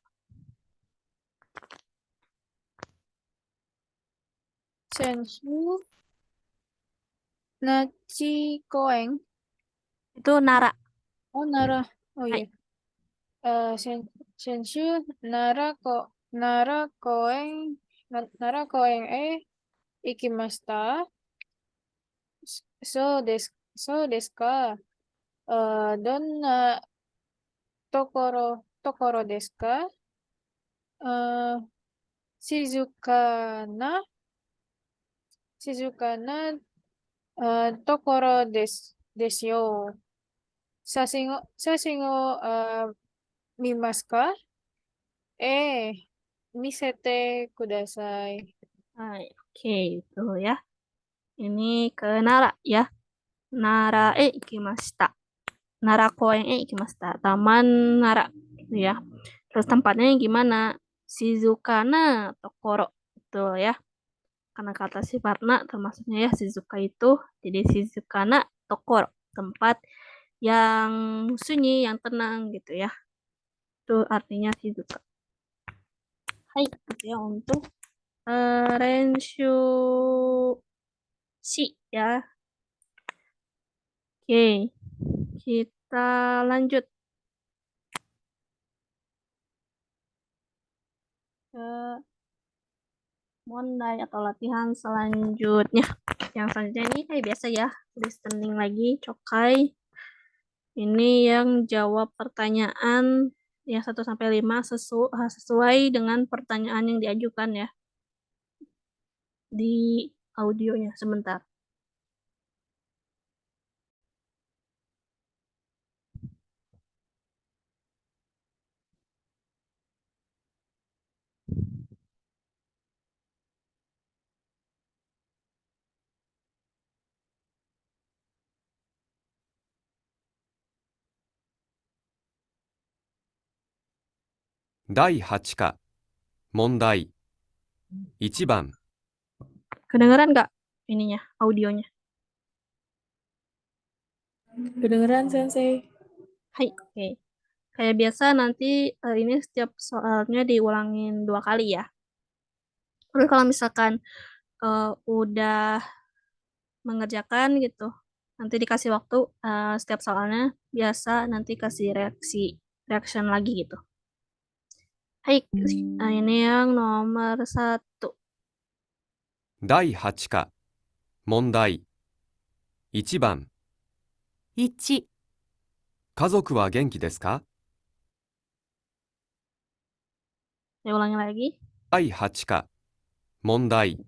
Senshu Nachi Koeng. Itu Nara. Oh, Nara. Oh Hai, iya. Senshu Nara Nara Koeng Nara Koeng ikimashita. So desu ka? Donna tokoro desu ka? Eh, Shizuka na Shizuka na tokoro desu yo. Sasingo mimasu ka? Misete kudasai. hai, oke itu ya. Ini ke Nara ya. Nara ikimashita. Nara Koen ikimashita. Taman Nara gitu ya. Terus tempatnya gimana? Shizukana Tokoro. Betul ya. Karena kata sifatnya termasuknya ya Shizuka itu. Jadi Shizukana Tokoro. Tempat yang sunyi, yang tenang gitu ya. Itu artinya Shizuka. Hai, gitu ya untuk Renshu si ya. Oke, kita lanjut ke mondai atau latihan selanjutnya. Yang selanjutnya ini kayak biasa ya, listening lagi, Cokai. Ini yang jawab pertanyaan yang 1 sampai 5 sesuai dengan pertanyaan yang diajukan ya di audionya sebentar.第8課問題1番 Kedengeran nggak ininya, audionya? Kedengeran, Sensei? Hai, oke. Kayak biasa nanti ini setiap soalnya diulangin 2 kali ya. Terus kalau misalkan udah mengerjakan gitu, nanti dikasih waktu setiap soalnya biasa nanti kasih reaction lagi gitu. Hai, ini yang nomor 1. 第8課問題1番1、家族は元気ですか Saya ulangi lagi. 第8課問題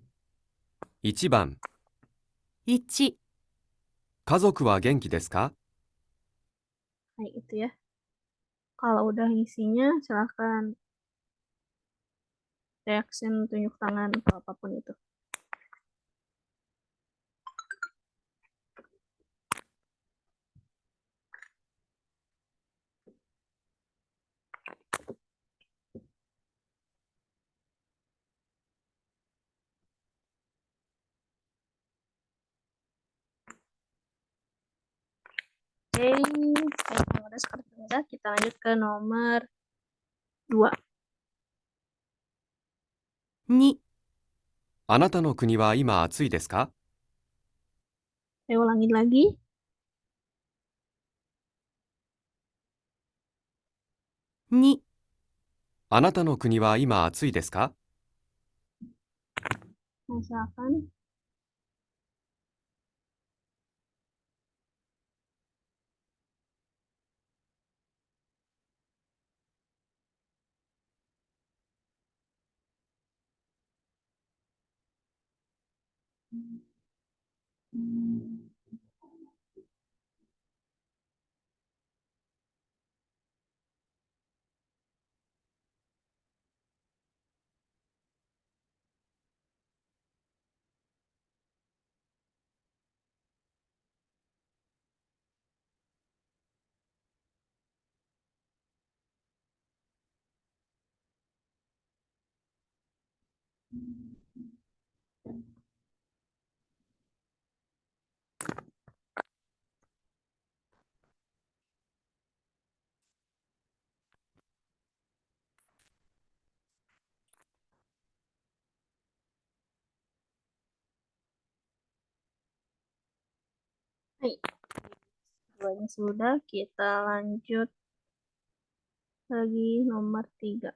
1番1、家族は元気ですか Hai, itu ya. Kalau udah isinya silahkan reaction tunjuk tangan atau apapun itu. Oke, yang udah sekarang udah, kita lanjut ke nomor 2. 2、あなたの国は今暑いですか？ Saya ulangin lagi. 2、あなたの国は今暑いですか？ Nah, silakan. Hai, duanya sudah, kita lanjut lagi nomor 3.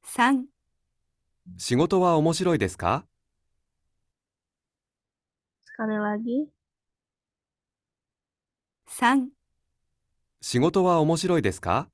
3、仕事は面白いですか？ Sekali lagi. 3、仕事は面白いですか？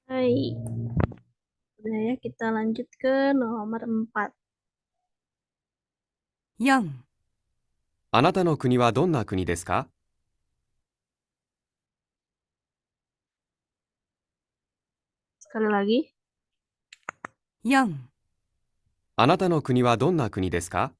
Hai. Udah ya, kita lanjut ke nomor 4. 4、あなたの国はどんな国ですか？ Sekali lagi. 4、あなたの国はどんな国ですか？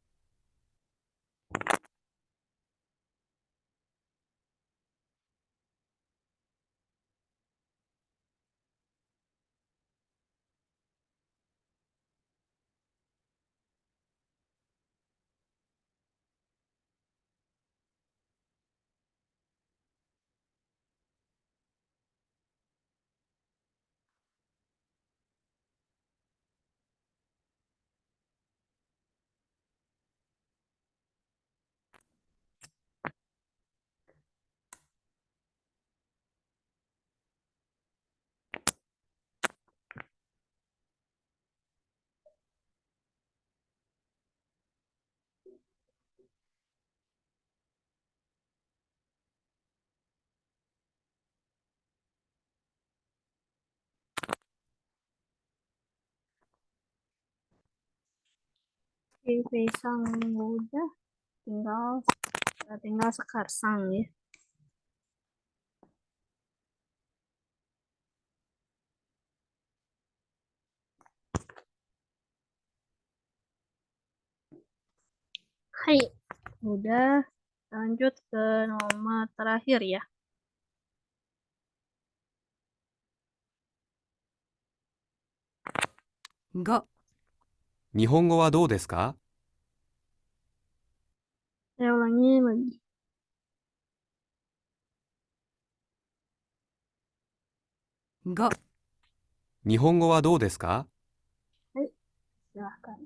Oke, Pesang udah. Tinggal Sekarsang ya. Hai, udah. Lanjut ke nomor terakhir ya. 5、日本語はどうですか？ Saya ulangi lagi. 5、日本語はどうですか？ Silahkan.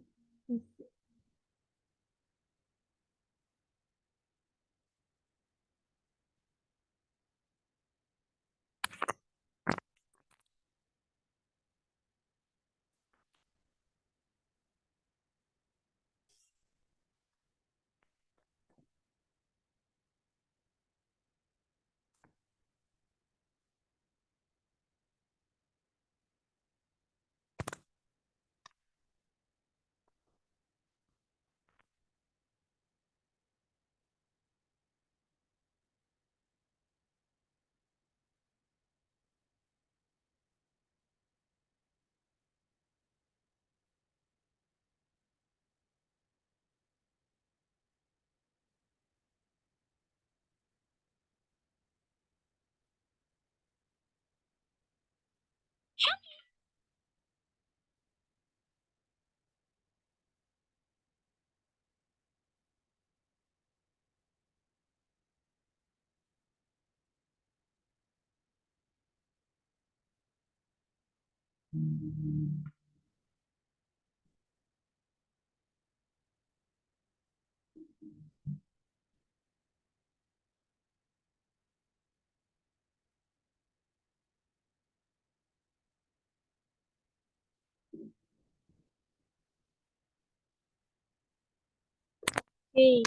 Oke,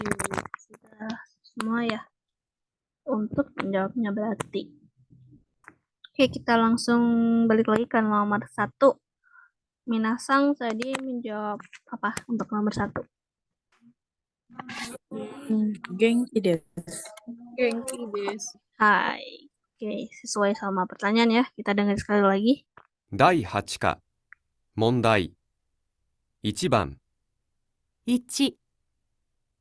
sudah semua ya untuk menjawabnya berarti. Oke, kita langsung balik lagi ke nomor 1. Minasang tadi menjawab apa untuk nomor 1? Genki desu. Genki desu. Hai. Oke, sesuai sama pertanyaan ya. Kita dengar sekali lagi. 第8課問題1番1、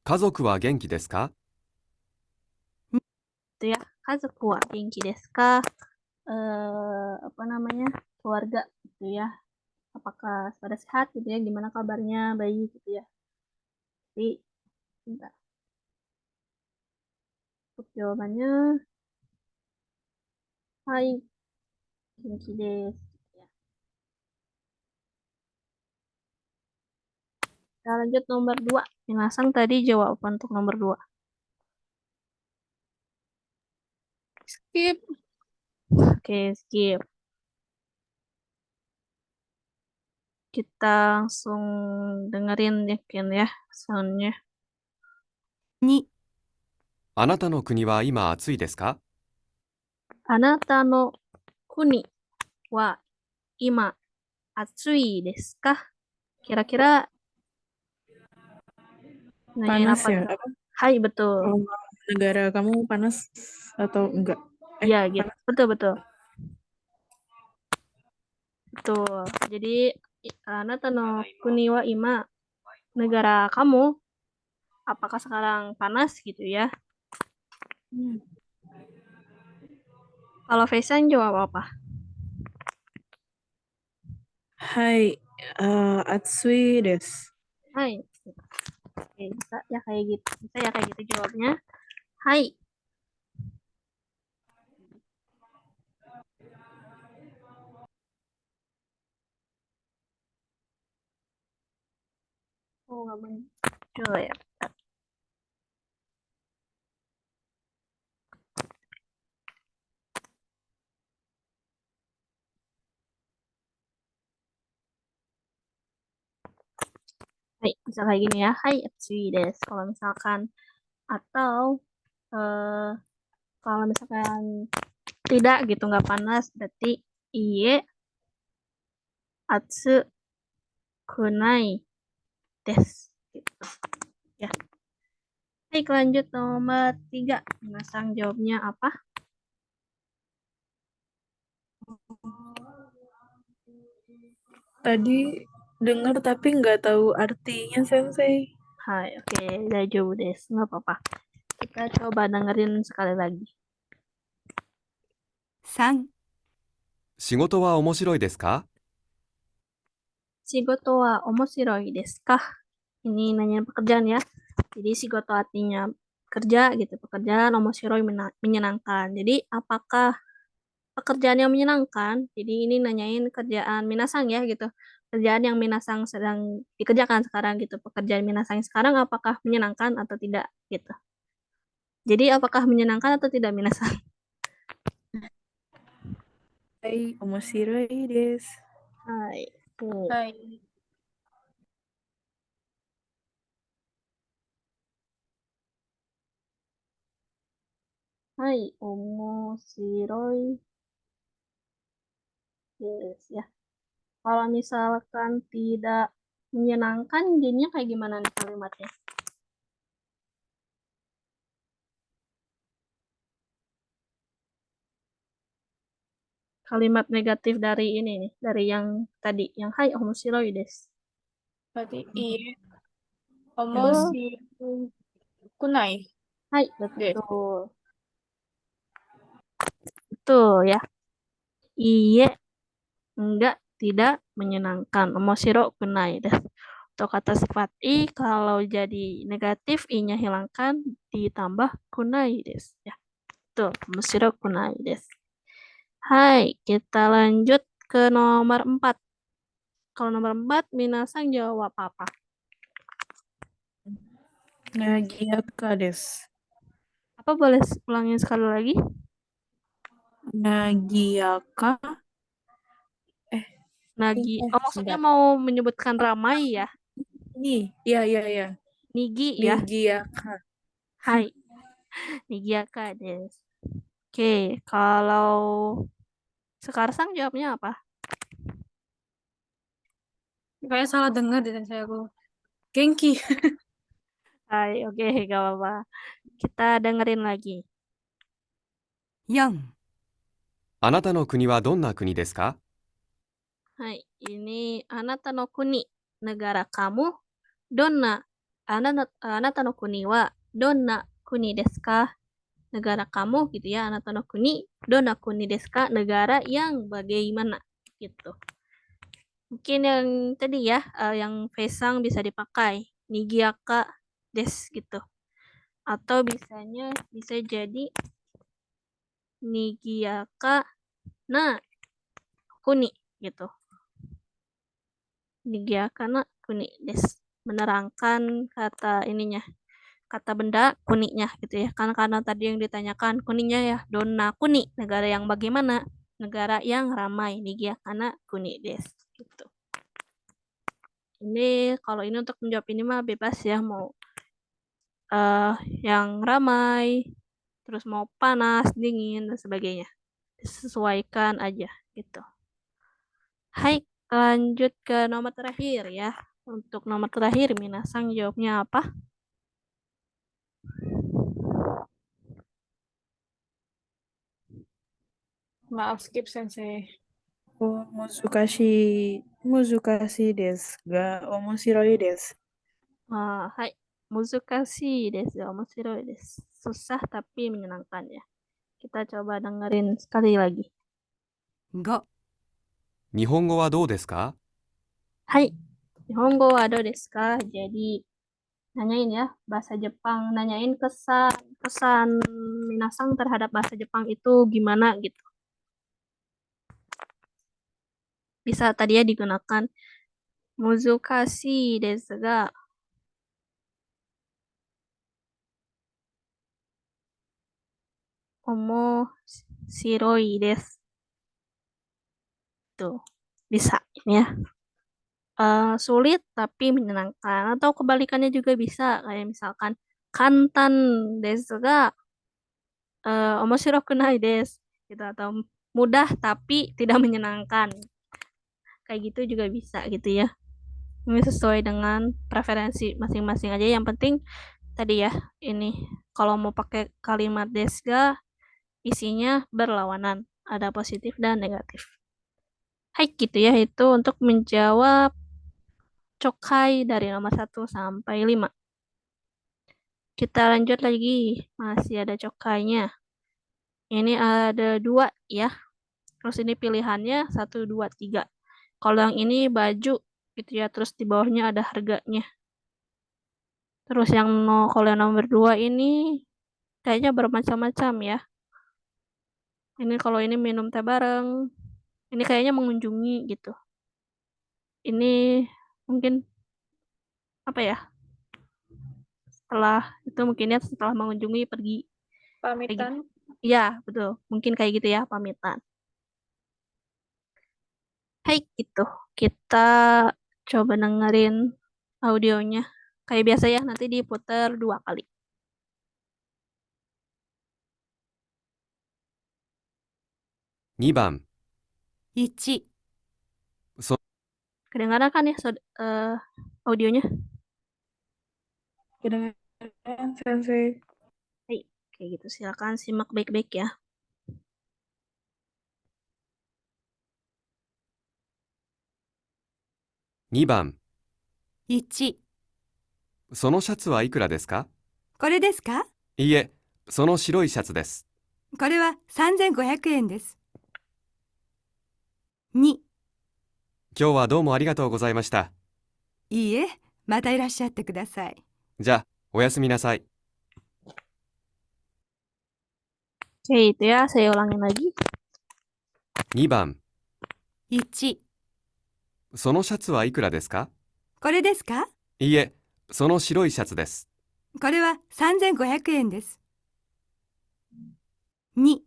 家族は元気ですか？ Itu ya. Kazuku wa genki desu ka? Apa namanya? Keluarga gitu ya. Apakah pada sehat gitu ya? Gimana kabarnya? Baik gitu ya. Jadi, bentar. Untuk jawabannya, hai, genki desu. Ya. Kita lanjut nomor 2. Minasang tadi jawab apa untuk nomor 2? Skip. Oke, skip. Kita langsung dengerin yakin ya soundnya. 2、あなたの国は今暑いですか？ Anata no kuni wa ima atsui desu ka? Kira-kira nanyain Panas apa ya? tuh? Apa? Hai, betul. Oh, negara kamu panas atau enggak? Iya, gitu. Panas. Betul, betul. Betul. Jadi, Anata no kuni wa ima, negara kamu, apakah sekarang panas gitu ya? Kalau Faisan jawab apa? Hai, atsui desu. Hai. Oke, bisa ya kayak gitu. Bisa ya kayak gitu jawabnya. Hai. Oh, nggak muncul ya. Hai, bisa kayak gini ya. Hai, atsui desu. Kalau misalkan atau eh, kalau misalkan tidak gitu nggak panas berarti iye atsu kunai desu gitu ya. Baik, lanjut nomor 3. Masang jawabnya apa? Tadi dengar tapi nggak tahu artinya, Sensei. Hai, oke, daijoubu desu, nggak apa-apa. Kita coba dengerin sekali lagi. 3、仕事は面白いですか？ Shigoto wa omoshiroi desu ka? Ini nanya pekerjaan ya. Jadi shigoto artinya kerja gitu, pekerjaan, omoshiroi menyenangkan. Jadi apakah pekerjaan yang menyenangkan. Jadi ini nanyain kerjaan minasang ya gitu. Kerjaan yang minasang sedang dikerjakan sekarang gitu. Pekerjaan minasang sekarang apakah menyenangkan atau tidak gitu. Jadi apakah menyenangkan atau tidak minasang? はい、面白いです。 Hai. Tuh. Hai. Hai, omoshiroi desu ya. Kalau misalkan tidak menyenangkan, jadinya kayak gimana nih kalimatnya? Kalimat negatif dari ini nih, dari yang tadi, yang hai omoshiroi desu. Berarti iya. Betul. Omoshi kunai Hai, deh. betul. Betul ya. Iye, enggak, tidak menyenangkan. Omoshiro kunai desu. Untuk kata sifat i, kalau jadi negatif, i-nya hilangkan, ditambah kunai desu. Ya, betul. Omoshiro kunai desu. Hai, kita lanjut ke nomor 4. Kalau nomor 4, Minasang jawab apa? 賑やかです。 Apa boleh ulangin sekali lagi? 賑やか Nagi. Oh, maksudnya sebentar. mau menyebutkan ramai ya? Nih, iya. Nigi ya? Nigiyaka. Hai. Nigiaka desu. Oke, kalau Sekarsang jawabnya apa? Kayaknya salah dengar deh saya aku. Genki. Hai, oke, gak apa-apa. Kita dengerin lagi. やん、あなたの国はどんな国ですか？ Hai, ini anata no kuni, negara kamu. Donna, anata no kuni wa donna kuni desu ka? Negara kamu gitu ya, anata no kuni. Donna kuni desu ka? Negara yang bagaimana gitu. Mungkin yang tadi ya, yang Fesang bisa dipakai. Nigiaka des gitu. Atau bisa jadi Nigiaka na kuni gitu. Nigiaka na kuni des. Menerangkan kata ininya. Kata benda kuninya gitu ya. Karena tadi yang ditanyakan kuninya ya. Donna kuni. Negara yang bagaimana? Negara yang ramai. Nigiaka na kuni des. Gitu. Ini kalau ini untuk menjawab ini mah bebas ya, mau yang ramai, terus mau panas, dingin dan sebagainya. Disesuaikan aja gitu. Hai, lanjut ke nomor terakhir ya. Untuk nomor terakhir, Minasang jawabnya apa? Maaf skip sensei. 難しいですが、面白いです。 Hai, muzukashi desu, omoshiroi desu. Susah tapi menyenangkan ya. Kita coba dengerin sekali lagi. が、日本語はどうですか？ Hai, Nihongo wa do desu ka? Jadi nanyain ya bahasa Jepang, nanyain kesan Minasang terhadap bahasa Jepang itu gimana gitu. Bisa tadi ya digunakan muzukashi desu ga omoshiroi desu. Tuh, bisa ini ya. Sulit tapi menyenangkan atau kebalikannya juga bisa kayak misalkan kantan desu ga omoshiroku nai desu gitu, atau mudah tapi tidak menyenangkan. Kayak gitu juga bisa gitu ya. Ini sesuai dengan preferensi masing-masing aja. Yang penting tadi ya, ini kalau mau pakai kalimat desga isinya berlawanan, ada positif dan negatif. Hai gitu ya, itu untuk menjawab cokai dari nomor 1 sampai 5. Kita lanjut lagi, masih ada cokainya. Ini ada 2 ya. Terus ini pilihannya 1, 2, 3. Kalau yang ini baju gitu ya, terus di bawahnya ada harganya. Terus kalau yang nomor 2 ini kayaknya bermacam-macam ya. Ini kalau ini minum teh bareng. Ini kayaknya mengunjungi gitu. Ini mungkin apa ya? Setelah itu mungkinnya setelah mengunjungi pergi. Pamitan. Iya, betul. Mungkin kayak gitu ya, pamitan. Hai, gitu. Kita coba dengerin audionya. Kayak biasa ya, nanti diputar 2 kali. 2番、 1、そ Kedengaran kan ya audionya? Kedengaran, Sensei. Hai, kayak gitu. Silakan simak baik-baik ya. 2番、 1、そのシャツはいくらですか？これですか？いいえ、その白いシャツです。これは3500円です。2、今日はどうもありがとうございました。いいえ、またいらっしゃってください。じゃあ、おやすみなさい。 Oke, itu ya. Saya ulangin lagi. 2番、 1、そのシャツはいくらですか？これですか？いいえ、その白いシャツです。これは3500円です。2、今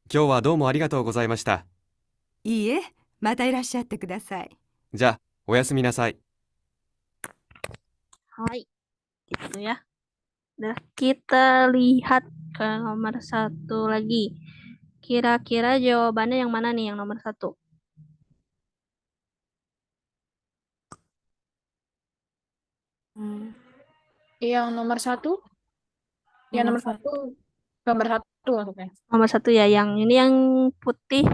日はどうもありがとうございました。いいえ、またいらっしゃってください。じゃあ、おやすみなさい。 Hai, gitu ya. Nah, kita lihat ke nomor 1 lagi. Kira-kira jawabannya yang mana nih yang nomor 1? Yang nomor 1? Yang nomor 1. Gambar 1 maksudnya. Nomor 1 ya, yang ini yang putih,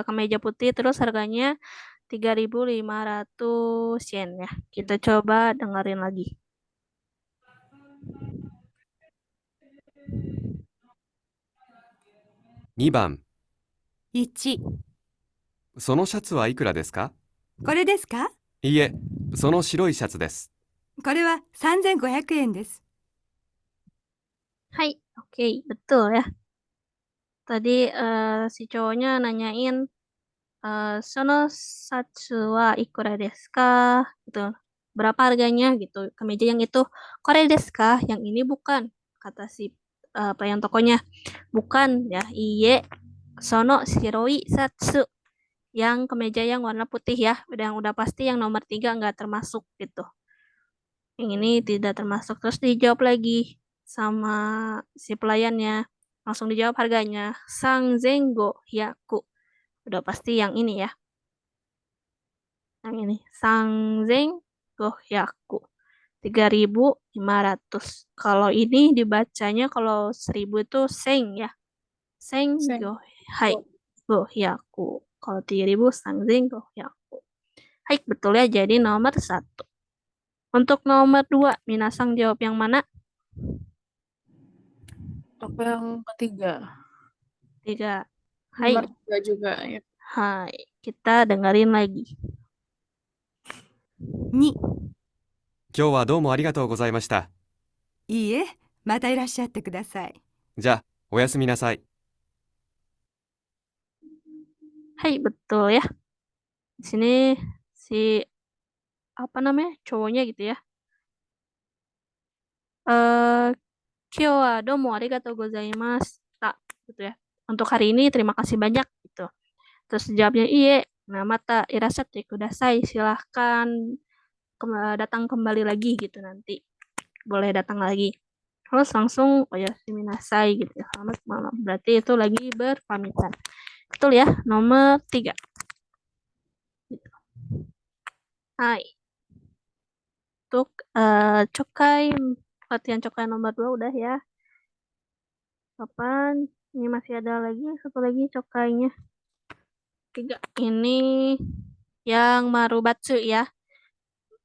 kemeja putih, terus harganya 3.500 yen ya. Kita coba dengerin lagi. 2番、 1、そのシャツはいくらですか？これですか？いいえ、その白いシャツです。これは3500円です。 Hai, oke, betul ya. Tadi si cowoknya nanyain sono satsu wa ikura desu ka? Gitu. Berapa harganya gitu. Kemeja yang itu kore desu ka? Yang ini bukan, kata si pelayan tokonya. Bukan ya. Iye, sono shiroi satsu. Yang kemeja yang warna putih ya. Yang udah pasti yang nomor 3 nggak termasuk gitu. Yang ini tidak termasuk. Terus dijawab lagi sama si pelayannya. Langsung dijawab harganya. Sangzengo hyaku. Udah pasti yang ini ya. Yang ini. Sangzengo hyaku. 3.500. Kalau ini dibacanya kalau 1.000 itu seng ya. Senggo. Hai. Go hyaku. Kalau 3.000 sangzengo hyaku. Hai, betul ya. Jadi nomor 1. Untuk nomor 2, Minasang jawab yang mana? Aku yang ketiga. 3. Hai. Nomor 2 juga ya. Hai. Kita dengerin lagi. 2、今日はどうもありがとうございました。いいえ、またいらっしゃってください。じゃあ、おやすみなさい。 Hai, betul ya. Di sini si apa namanya? Cowoknya gitu ya. Kyo wa domo arigatou gozaimashita gitu ya. Untuk hari ini terima kasih banyak gitu. Terus jawabnya iye, nah mata irasyate kudasai, silahkan datang kembali lagi gitu nanti. Boleh datang lagi. Terus langsung oh ya minasai gitu ya. Selamat malam. Berarti itu lagi berpamitan. Betul ya, nomor 3. Gitu. Hai. Untuk cokai, latihan cokai nomor 2 udah ya. Kapan? Ini masih ada lagi, satu lagi cokainya. 3. Ini yang marubatsu ya.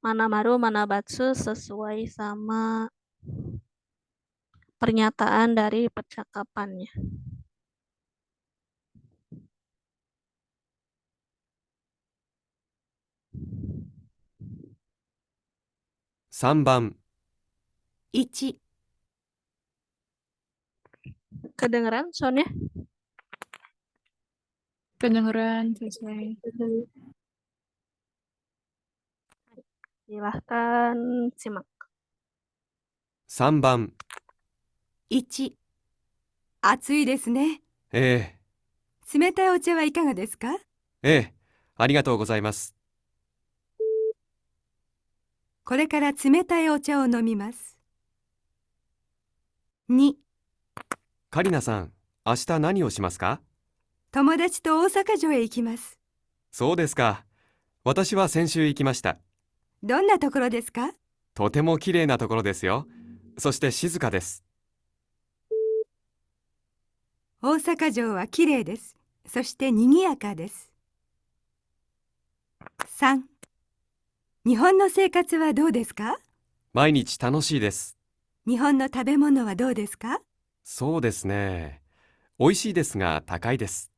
Mana maru, mana batsu sesuai sama pernyataan dari percakapannya. 3番、 1、Kedengeran soundnya? Kedengeran, Sensei. Silahkan simak. 3番、 1、暑いですね。え冷たいお茶はいかがですか？え、ええ、ありがとうございます。これから冷たいお茶を飲みます。2、カリナさん、明日何をしますか？友達と大阪城へ行きます。そうですか。私は先週行きました。どんなところですか？とても綺麗なところですよ。そして静かです。大阪城は綺麗です。そして賑やかです。3、日本の生活はどうですか？毎日楽しいです。日本の食べ物はどうですか？そうですね。美味しいですが高いです。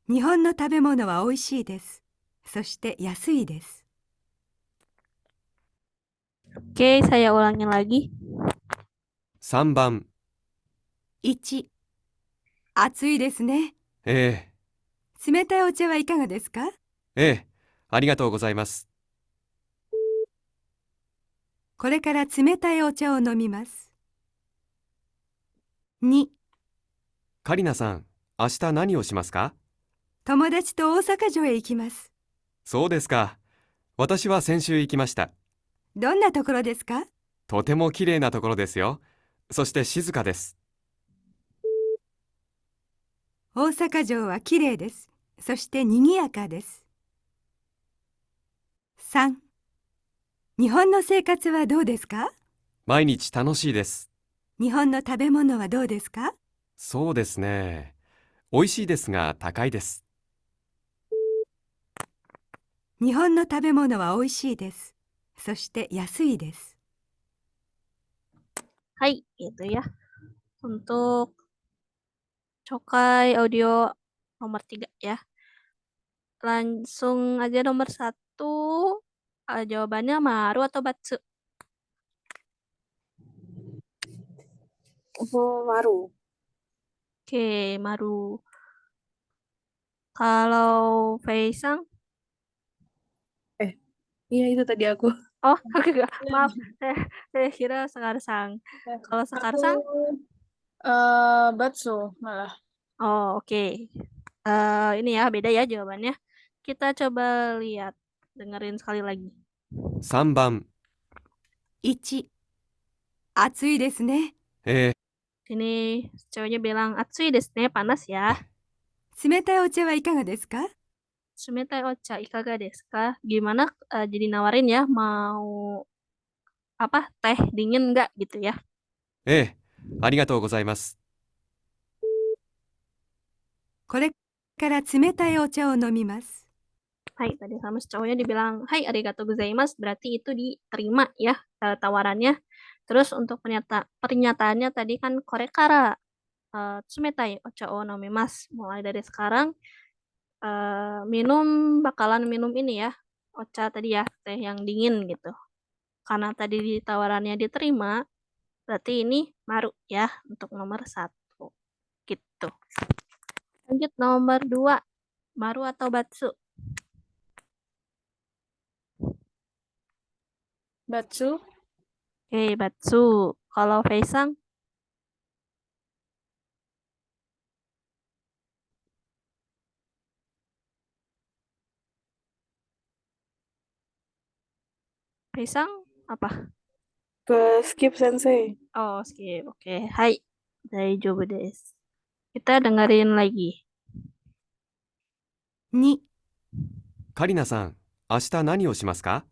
日本の食べ物は美味しいです。そして安いです。 Oke, saya ulangin lagi. 3番、1、暑いですね。え冷たいお茶はいかがですか？え、ええ、ありがとうございます。これから冷たいお茶を飲みます。2、カリナさん、明日何をしますか？友達と大阪城へ行きます。そうですか。私は先週行きました。どんなところですか？とても綺麗なところですよ。そして静かです。大阪城は綺麗です。そして賑やかです。3、日本の生活はどうですか？毎日楽しいです。日本の食べ物はどうですか？そうですね。美味しいですが高いです。日本の食べ物は美味しいです。そして安いです。 Hai, gitu ya. Untuk Cokai audio nomor 3 ya. Langsung aja nomor 1. Jawabannya Maru atau Batsu? Maru. Oke, Maru. Kalau Feisang? Iya, itu tadi aku. Oh, enggak. Maaf. Saya kira Sekarsang. Kalau Sekarsang? Batsu malah. Oh, oke. Ini ya, beda ya jawabannya. Kita coba lihat. Dengerin sekali lagi. 3番、1、暑いですね。え Sini ceweknya bilang, Atsui desu ne, panas ya. 冷たいお茶はいかがですか？ Sumetai ocha ikaga desu ka? Gimana jadi nawarin ya, mau apa teh dingin nggak gitu ya? え、ええ、ありがとうございます。これから冷たいお茶を飲みます。 Hai, tadi sama si cowoknya dibilang, Hai arigatou gozaimasu, berarti itu diterima ya tawarannya. Terus untuk pernyataannya tadi kan korekara tsumetai ocha o nomimasu. Mulai dari sekarang bakalan minum ini ya, ocha tadi ya, teh yang dingin gitu. Karena tadi tawarannya diterima, berarti ini Maru ya untuk nomor 1. Gitu. Lanjut nomor 2. Maru atau Batsu? Batsu. Oke, Batsu. Kalau Feisang? Feisang apa? Ke skip Sensei. Oh, skip. Oke. Hai. Daijoubu desu. Kita dengerin lagi. 2、カリナさん、明日何をしますか？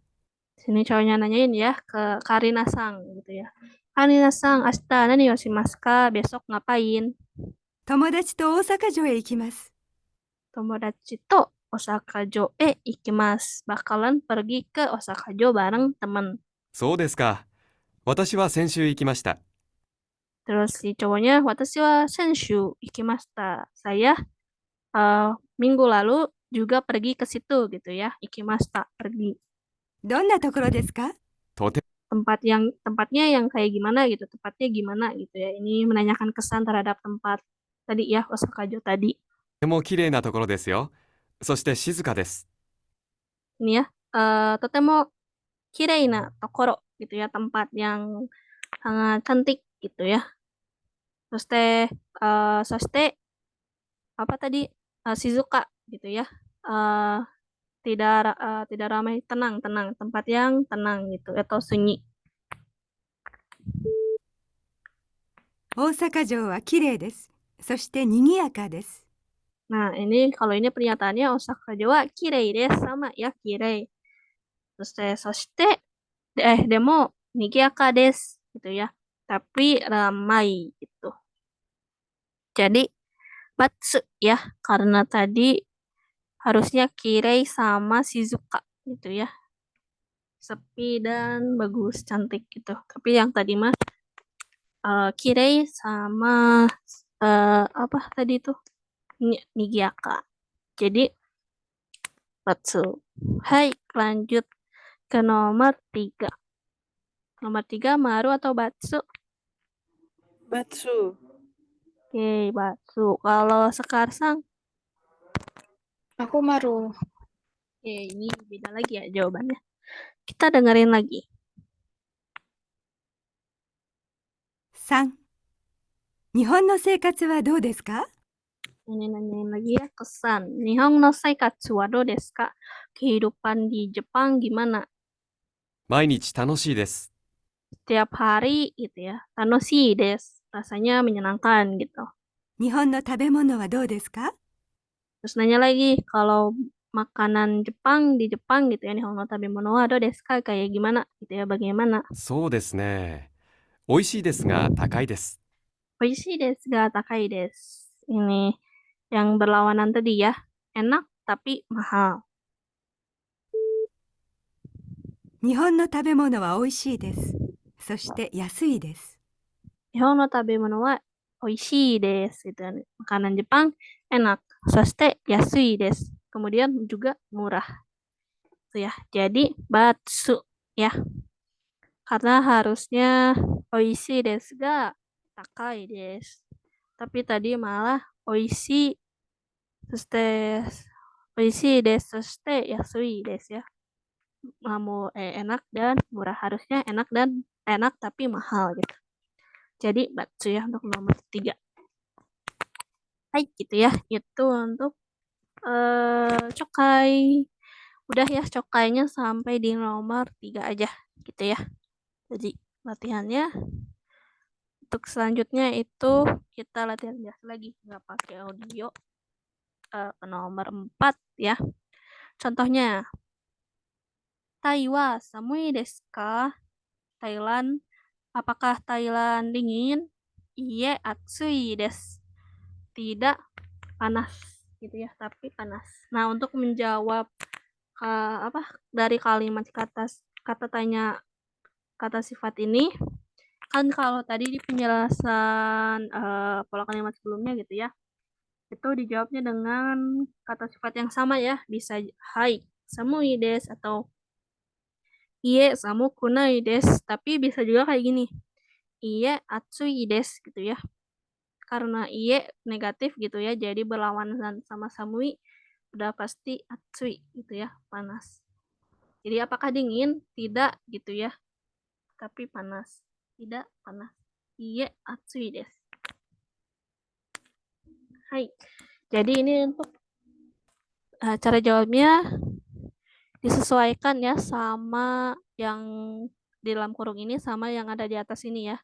Sini cowoknya nanyain ya ke Karina-sang gitu ya. Karina-sang, ashita nani yo shimasu ka? Besok ngapain? 友達と大阪城へ行きます。 Tomodachi to Osaka-jo e ikimasu. Bakalan pergi ke Osaka-jo bareng temen. そうですか。私は先週行きました。 Terus si cowoknya, watashi wa senshu ikimashita. Saya minggu lalu juga pergi ke situ gitu ya. Ikimashita, pergi. どんなところですか？ とて Tempatnya yang kayak gimana gitu. Tempatnya gimana gitu ya. Ini menanyakan kesan terhadap tempat. tadi ya, Osaka-jo tadi. とても綺麗なところですよ。そして静かです。 Ini ya, totemo kirei na tokoro gitu ya, tempat yang sangat cantik gitu ya. Soste apa tadi, Shizuka gitu ya. Eh, tidak ramai, tenang, tempat yang tenang gitu atau sunyi. 大阪城は綺麗です。そして賑やかです。 Nah, ini kalau ini pernyataannya Osaka Jawa kirei desu sama ya kirei. Soste demo nigiaka desu gitu ya. Tapi ramai gitu. Jadi batsu ya, karena tadi harusnya kirei sama Shizuka gitu ya. Sepi dan bagus, cantik gitu. Tapi yang tadi mah kirei sama apa tadi tuh? Nigiaka. Jadi batsu. Hai, lanjut ke nomor 3. Nomor 3 maru atau batsu? Batsu. Oke, batsu. Kalau Sekarsang, Aku maru. oke, ini beda lagi ya jawabannya. Kita dengerin lagi. 3. 日本の生活はどうですか？ Ini nanyain lagi ya, kesan. Nihon no saikatsu wa dou desu ka? Kehidupan di Jepang gimana? 毎日楽しいです。 Setiap hari gitu ya. Tanoshii desu. Rasanya menyenangkan gitu. 日本の食べ物はどうですか？ Terus nanya lagi, kalau makanan Jepang di Jepang gitu ya, Nihon no tabemono wa dou desu ka? Kayak gimana gitu ya, bagaimana? そうですね。美味しいですが高いです。 Oishi desu ga takai desu. Ini yang berlawanan tadi ya. Enak tapi mahal. 日本の食べ物は美味しいです。そして安いです。 Nihon no tabemono wa oishii desu gitu. Makanan Jepang enak. Soste yasui desu. Kemudian juga murah. Itu ya. Jadi batsu ya. Karena harusnya oishii desu ga takai desu. Tapi tadi malah oishii desu soste yasui desu ya. Enak dan murah, harusnya enak tapi mahal gitu. Jadi batsu ya untuk nomor 3. Hai gitu ya. Itu untuk cokai. Udah ya, cokainya sampai di nomor 3 aja gitu ya. Jadi latihannya untuk selanjutnya itu kita latihan biasa lagi, nggak pakai audio. Ke nomor 4 ya. Contohnya, Taiwan samui desu ka? Thailand, apakah Thailand dingin? Iye, atsui desu. Tidak panas gitu ya, tapi panas. Nah, untuk menjawab dari kalimat kata tanya kata sifat ini, kan kalau tadi di penjelasan pola kalimat sebelumnya gitu ya, itu dijawabnya dengan kata sifat yang sama ya, bisa hai samui desu atau iye samuku nai desu, tapi bisa juga kayak gini, iye atsui desu gitu ya. Karena iye negatif gitu ya, jadi berlawanan sama samui, udah pasti atsui gitu ya, panas. Jadi apakah dingin? Tidak gitu ya, tapi panas. Tidak panas. Iye atsui desu. Hai. Jadi ini untuk cara jawabnya disesuaikan ya sama yang di dalam kurung ini sama yang ada di atas ini ya.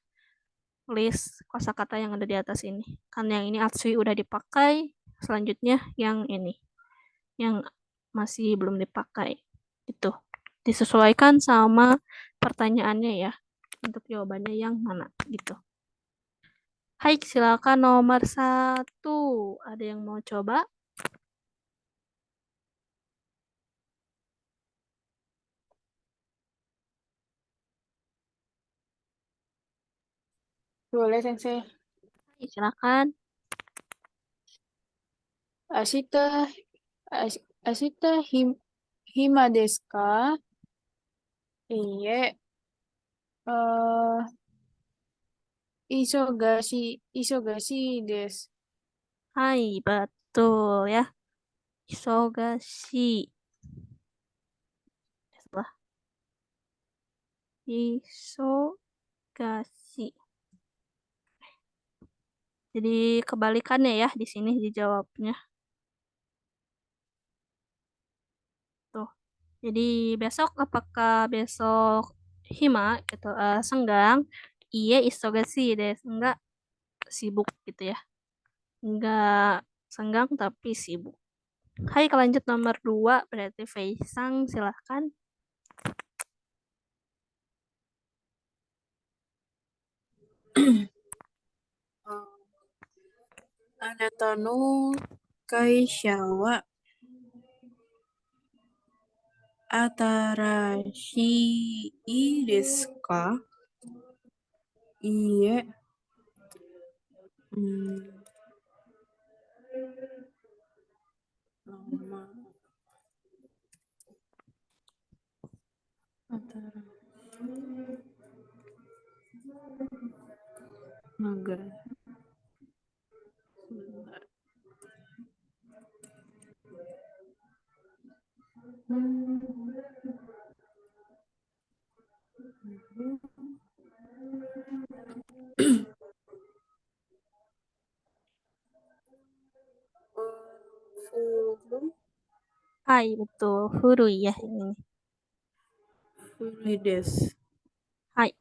List kosakata yang ada di atas ini. Kan yang ini atsui udah dipakai, selanjutnya yang ini yang masih belum dipakai. Itu disesuaikan sama pertanyaannya ya. Untuk jawabannya yang mana gitu. Hai, silakan nomor 1. Ada yang mau coba? Boleh, Sensei. Hai, silakan. Ashita, ashita hima desu ka? Iye. Isogashi desu. Hai, betul ya. Isogashi. Setelah isogashi. Jadi kebalikannya ya di sini dijawabnya. Tuh. Jadi besok apakah besok hima gitu senggang? Iya isogashi deh. Enggak sibuk gitu ya. Enggak senggang tapi sibuk. Hai, lanjut nomor 2 berarti Faisang silahkan. Anata no kaisha wa atarashii desu ka? Iie. Lama. Naga. Sebentar. Furu. Hai, betul. Furui ya ini. Furui desu. Hai.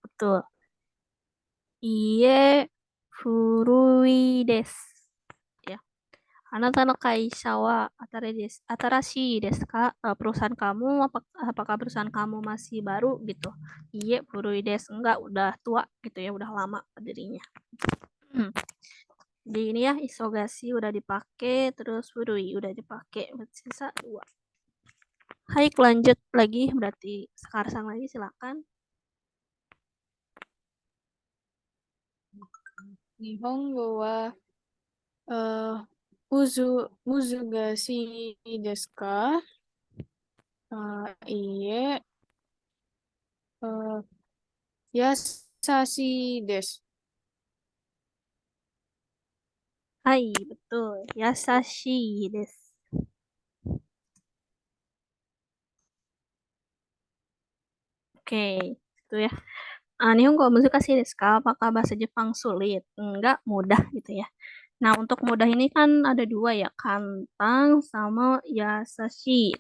Betul. Iye furui desu. Ya. Anata no kaisha wa atarashii desu ka? Perusahaan kamu apakah perusahaan kamu masih baru gitu? Iye furui desu. Enggak, udah tua gitu ya, udah lama berdirinya. Di ini ya isogashi udah dipakai, terus furui udah dipakai, sisa 2. Hai, lanjut lagi berarti sekarang lagi silakan. Nihongo wa muzugashi desu ka? Iie. Yasashi desu. Hai, betul. Yasashi desu. Oke, itu ya. Nihongo muzukashi desu ka? Apakah bahasa Jepang sulit? Enggak, mudah gitu ya. Nah, untuk mudah ini kan ada 2 ya, kantang sama yasashi.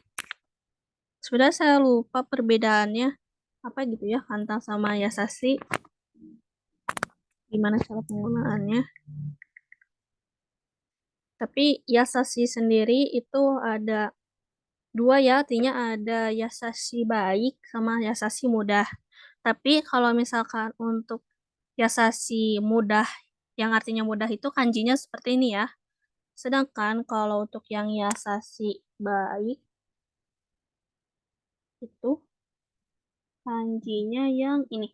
Sudah saya lupa perbedaannya apa gitu ya, kantang sama yasashi. Gimana cara penggunaannya? Tapi yasashi sendiri itu ada 2 ya, artinya ada yasashi baik sama yasashi mudah. Tapi kalau misalkan untuk yasashi mudah, yang artinya mudah itu kanjinya seperti ini ya. Sedangkan kalau untuk yang yasashi baik, itu kanjinya yang ini.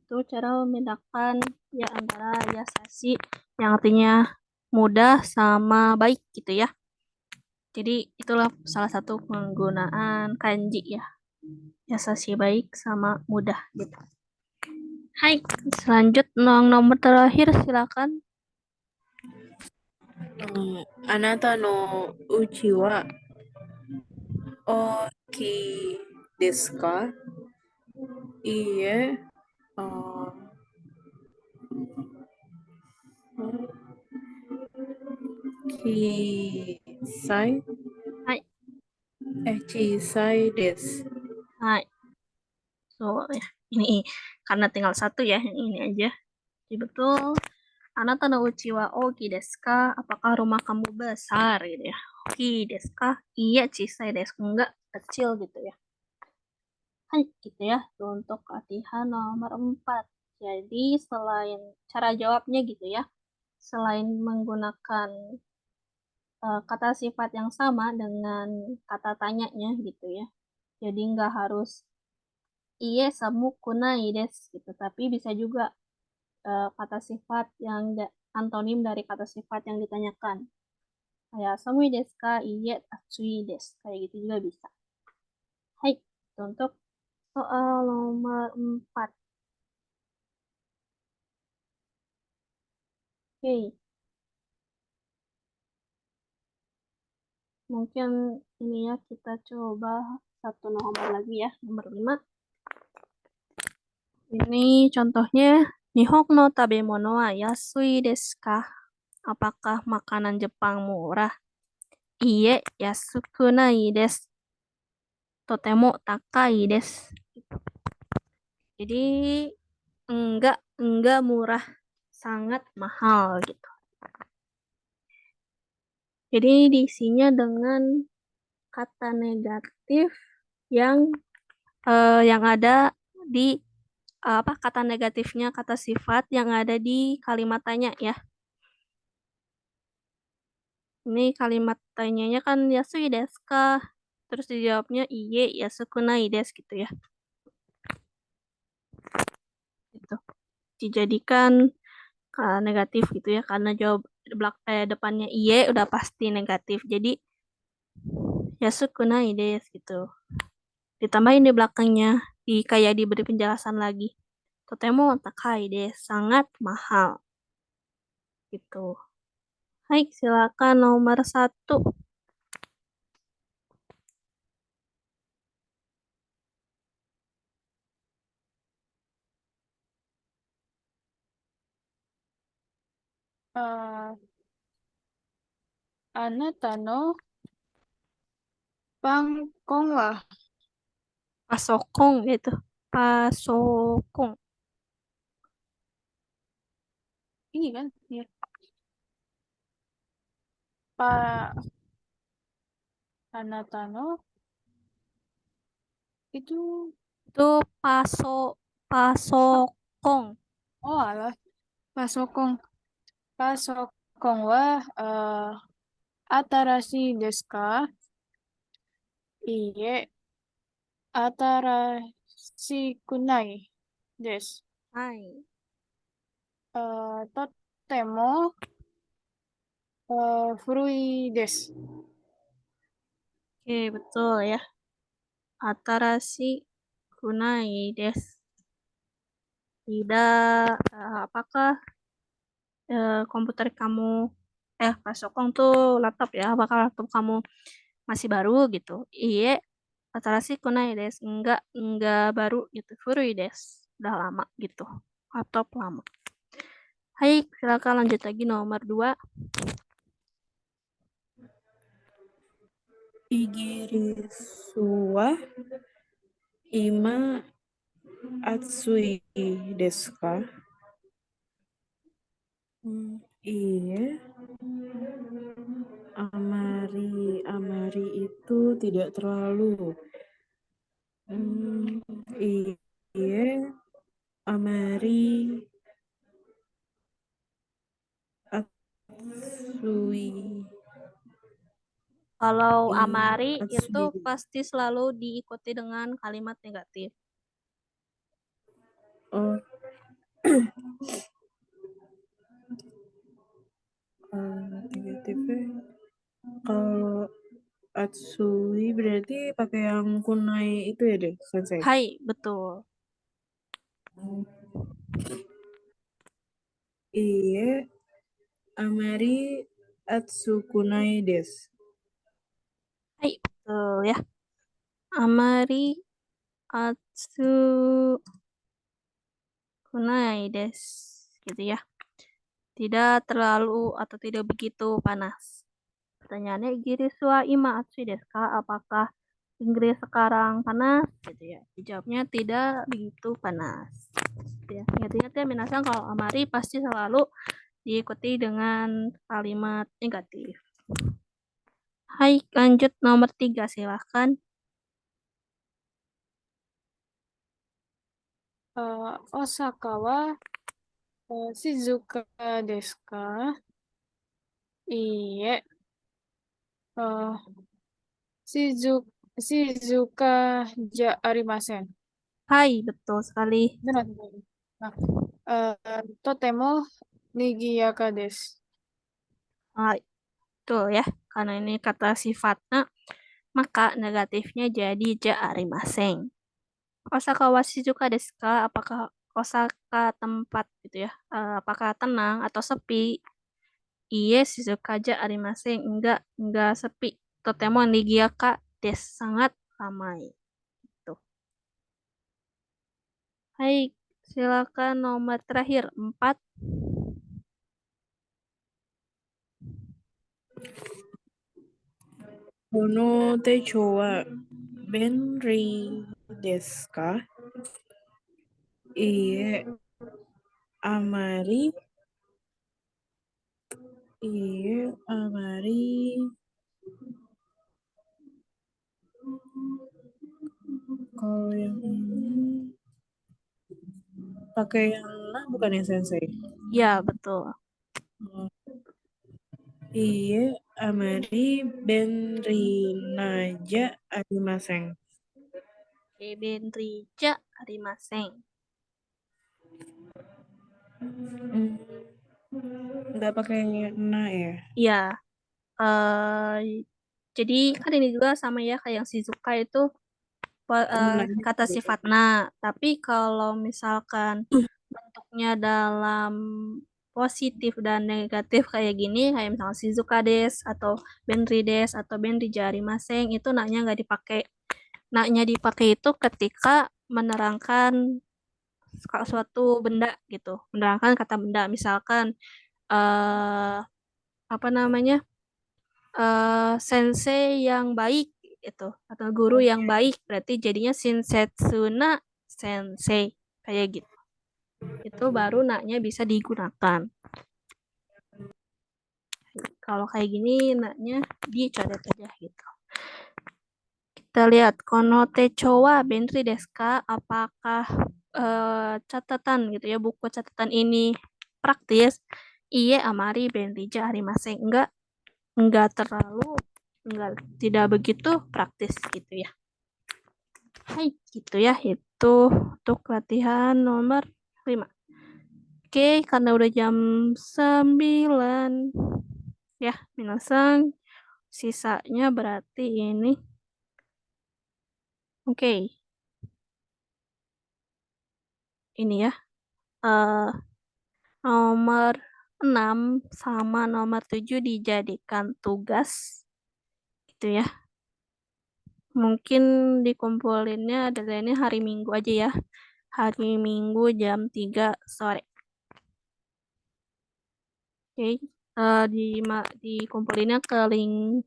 Itu cara membedakan ya antara yasashi yang artinya mudah sama baik gitu ya. Jadi itulah salah satu penggunaan kanji ya. Yasashi baik sama mudah gitu. Hai, selanjut nomor terakhir silakan. Anata no uchi wa oki desu ka? Iie. Chisai? Hai. Chisai desu. Hai. So, ya, ini karena tinggal 1 ya, yang ini aja. Jadi betul. Anata no uchi wa oki desu ka? Apakah rumah kamu besar gitu ya? Oki desu ka? Iya, chisai desu. Enggak, kecil gitu ya. Hai, gitu ya. Itu untuk latihan nomor 4. Jadi selain cara jawabnya gitu ya, selain menggunakan kata sifat yang sama dengan kata tanyanya gitu ya. Jadi nggak harus iye samu kunai desu gitu, tapi bisa juga kata sifat yang antonim dari kata sifat yang ditanyakan. Kayak samui desu ka? Iye atsui desu. Kayak gitu juga bisa. Hai, untuk soal nomor 4. Oke, mungkin ini ya kita coba satu nomor lagi ya, nomor 5. Ini contohnya, Nihon no tabemono wa yasui desu ka? Apakah makanan Jepang murah? Iye, yasukunai desu. Totemo takai desu. Jadi enggak murah, sangat mahal gitu. Jadi diisinya dengan kata negatif yang ada di kata negatifnya, kata sifat yang ada di kalimat tanya ya. Ini kalimat tanyanya kan yasui desu ka? Terus dijawabnya iye yasukunai desu gitu ya. Gitu. Dijadikan negatif gitu ya, karena depannya iye udah pasti negatif. Jadi yasukunai desu gitu. Ditambahin di belakangnya, kayak diberi penjelasan lagi. Totemo takai desu, sangat mahal. Gitu. Baik, silakan nomor 1. Eh, Anata no pangkong wa Pasokong itu. Pasokong. ini kan ya. Pa Anata no itu Itu pasokong. oh alah pasokong. Pasokong wa atarashi desu ka? Iye, atarashikunai desu. Hai. Totemo furui desu. Oke, betul ya. Atarashi kunai desu. Tidak, apakah komputer kamu, pasokong tuh laptop ya, apakah laptop kamu masih baru gitu? Iya, atarashi kunai desu. Enggak baru gitu. Furui desu. Udah lama gitu. Laptop lama. Hai, silakan lanjut lagi nomor 2. Igirisu wa ima atsui desu ka? Iya. Amari itu tidak terlalu. Iya. Amari atsui. Kalau Iya, amari atsui itu desu. pasti selalu diikuti dengan kalimat negatif. Oh. Negatifnya kalau atsui berarti pakai yang kunai itu ya deh, sensei. Hai, betul. Iya, amari atsukunai desu. Hai, betul ya. Amari atsukunai desu. Gitu ya. Tidak terlalu atau tidak begitu panas. Pertanyaannya, Inggris wa ima atsui desu ka? Apakah Inggris sekarang panas? Gitu ya. Dijawabnya tidak begitu panas. Ya, ingat-ingat ya minasan, kalau amari pasti selalu diikuti dengan kalimat negatif. Hai, lanjut nomor 3 silahkan. Osaka wa Shizuoka desu ka? Iye. Shizuoka ja arimasen. Hai, betul sekali. Benar. Nah, totemo nigiyaka desu. Hai, betul ya. Karena ini kata sifatnya, maka negatifnya jadi ja arimaseng. Osaka wa shizuka desu ka? Apakah Osaka tempat gitu ya? Apakah tenang atau sepi? Iye shizuka ja arimasen. Enggak sepi. Totemo nigiyaka desu. Sangat ramai. Tuh. Hai, silakan nomor terakhir 4. この手帳は便利ですか？いいえ、あまり、いいえ、あまり、kalau yang ini pakai yang nah bukan yang sensei. Ya, betul. Iye, amari benrinaja arimasen. Benri ja arimasen. Nggak pakai yang na ya? Ya, jadi kan ini juga sama ya kayak yang Shizuka itu Na. kata sifat na. Tapi kalau misalkan bentuknya dalam positif dan negatif kayak gini, kayak misalnya Shizuka des atau Benri des atau Benri jari maseng itu naknya nggak dipakai. Naknya dipakai itu ketika menerangkan suatu benda gitu, menerangkan kata benda. Misalkan eh apa namanya sensei yang baik itu atau guru yang baik berarti jadinya shinsetsuna sensei kayak gitu. Itu baru naknya bisa digunakan. Kalau kayak gini naknya dicoret aja gitu. Kita lihat konote wa benri desu ka? Apakah catatan gitu ya, buku catatan ini praktis? Iye amari benri ja arimasen. Enggak terlalu, tidak begitu praktis gitu ya. Hai, gitu ya. Itu untuk latihan nomor 5. Oke, karena udah jam 9 ya, minasan sisanya berarti ini. Oke. Ini ya. Nomor 6 sama nomor 7 dijadikan tugas gitu ya. Mungkin dikumpulinnya deadline-nya hari Minggu aja ya. Hari Minggu jam 3 sore. Oke, dikumpulinnya ke link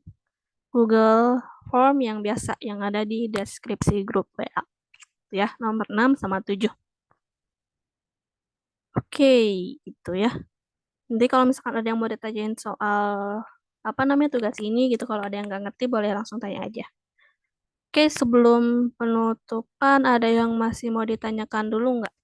Google Form yang biasa yang ada di deskripsi grup WA. Ya, nomor 6 sama 7. Oke, gitu ya. Nanti kalau misalkan ada yang mau ditanyain soal apa namanya tugas ini gitu, kalau ada yang nggak ngerti boleh langsung tanya aja. Oke, sebelum penutupan ada yang masih mau ditanyakan dulu nggak?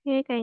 Oke, kayaknya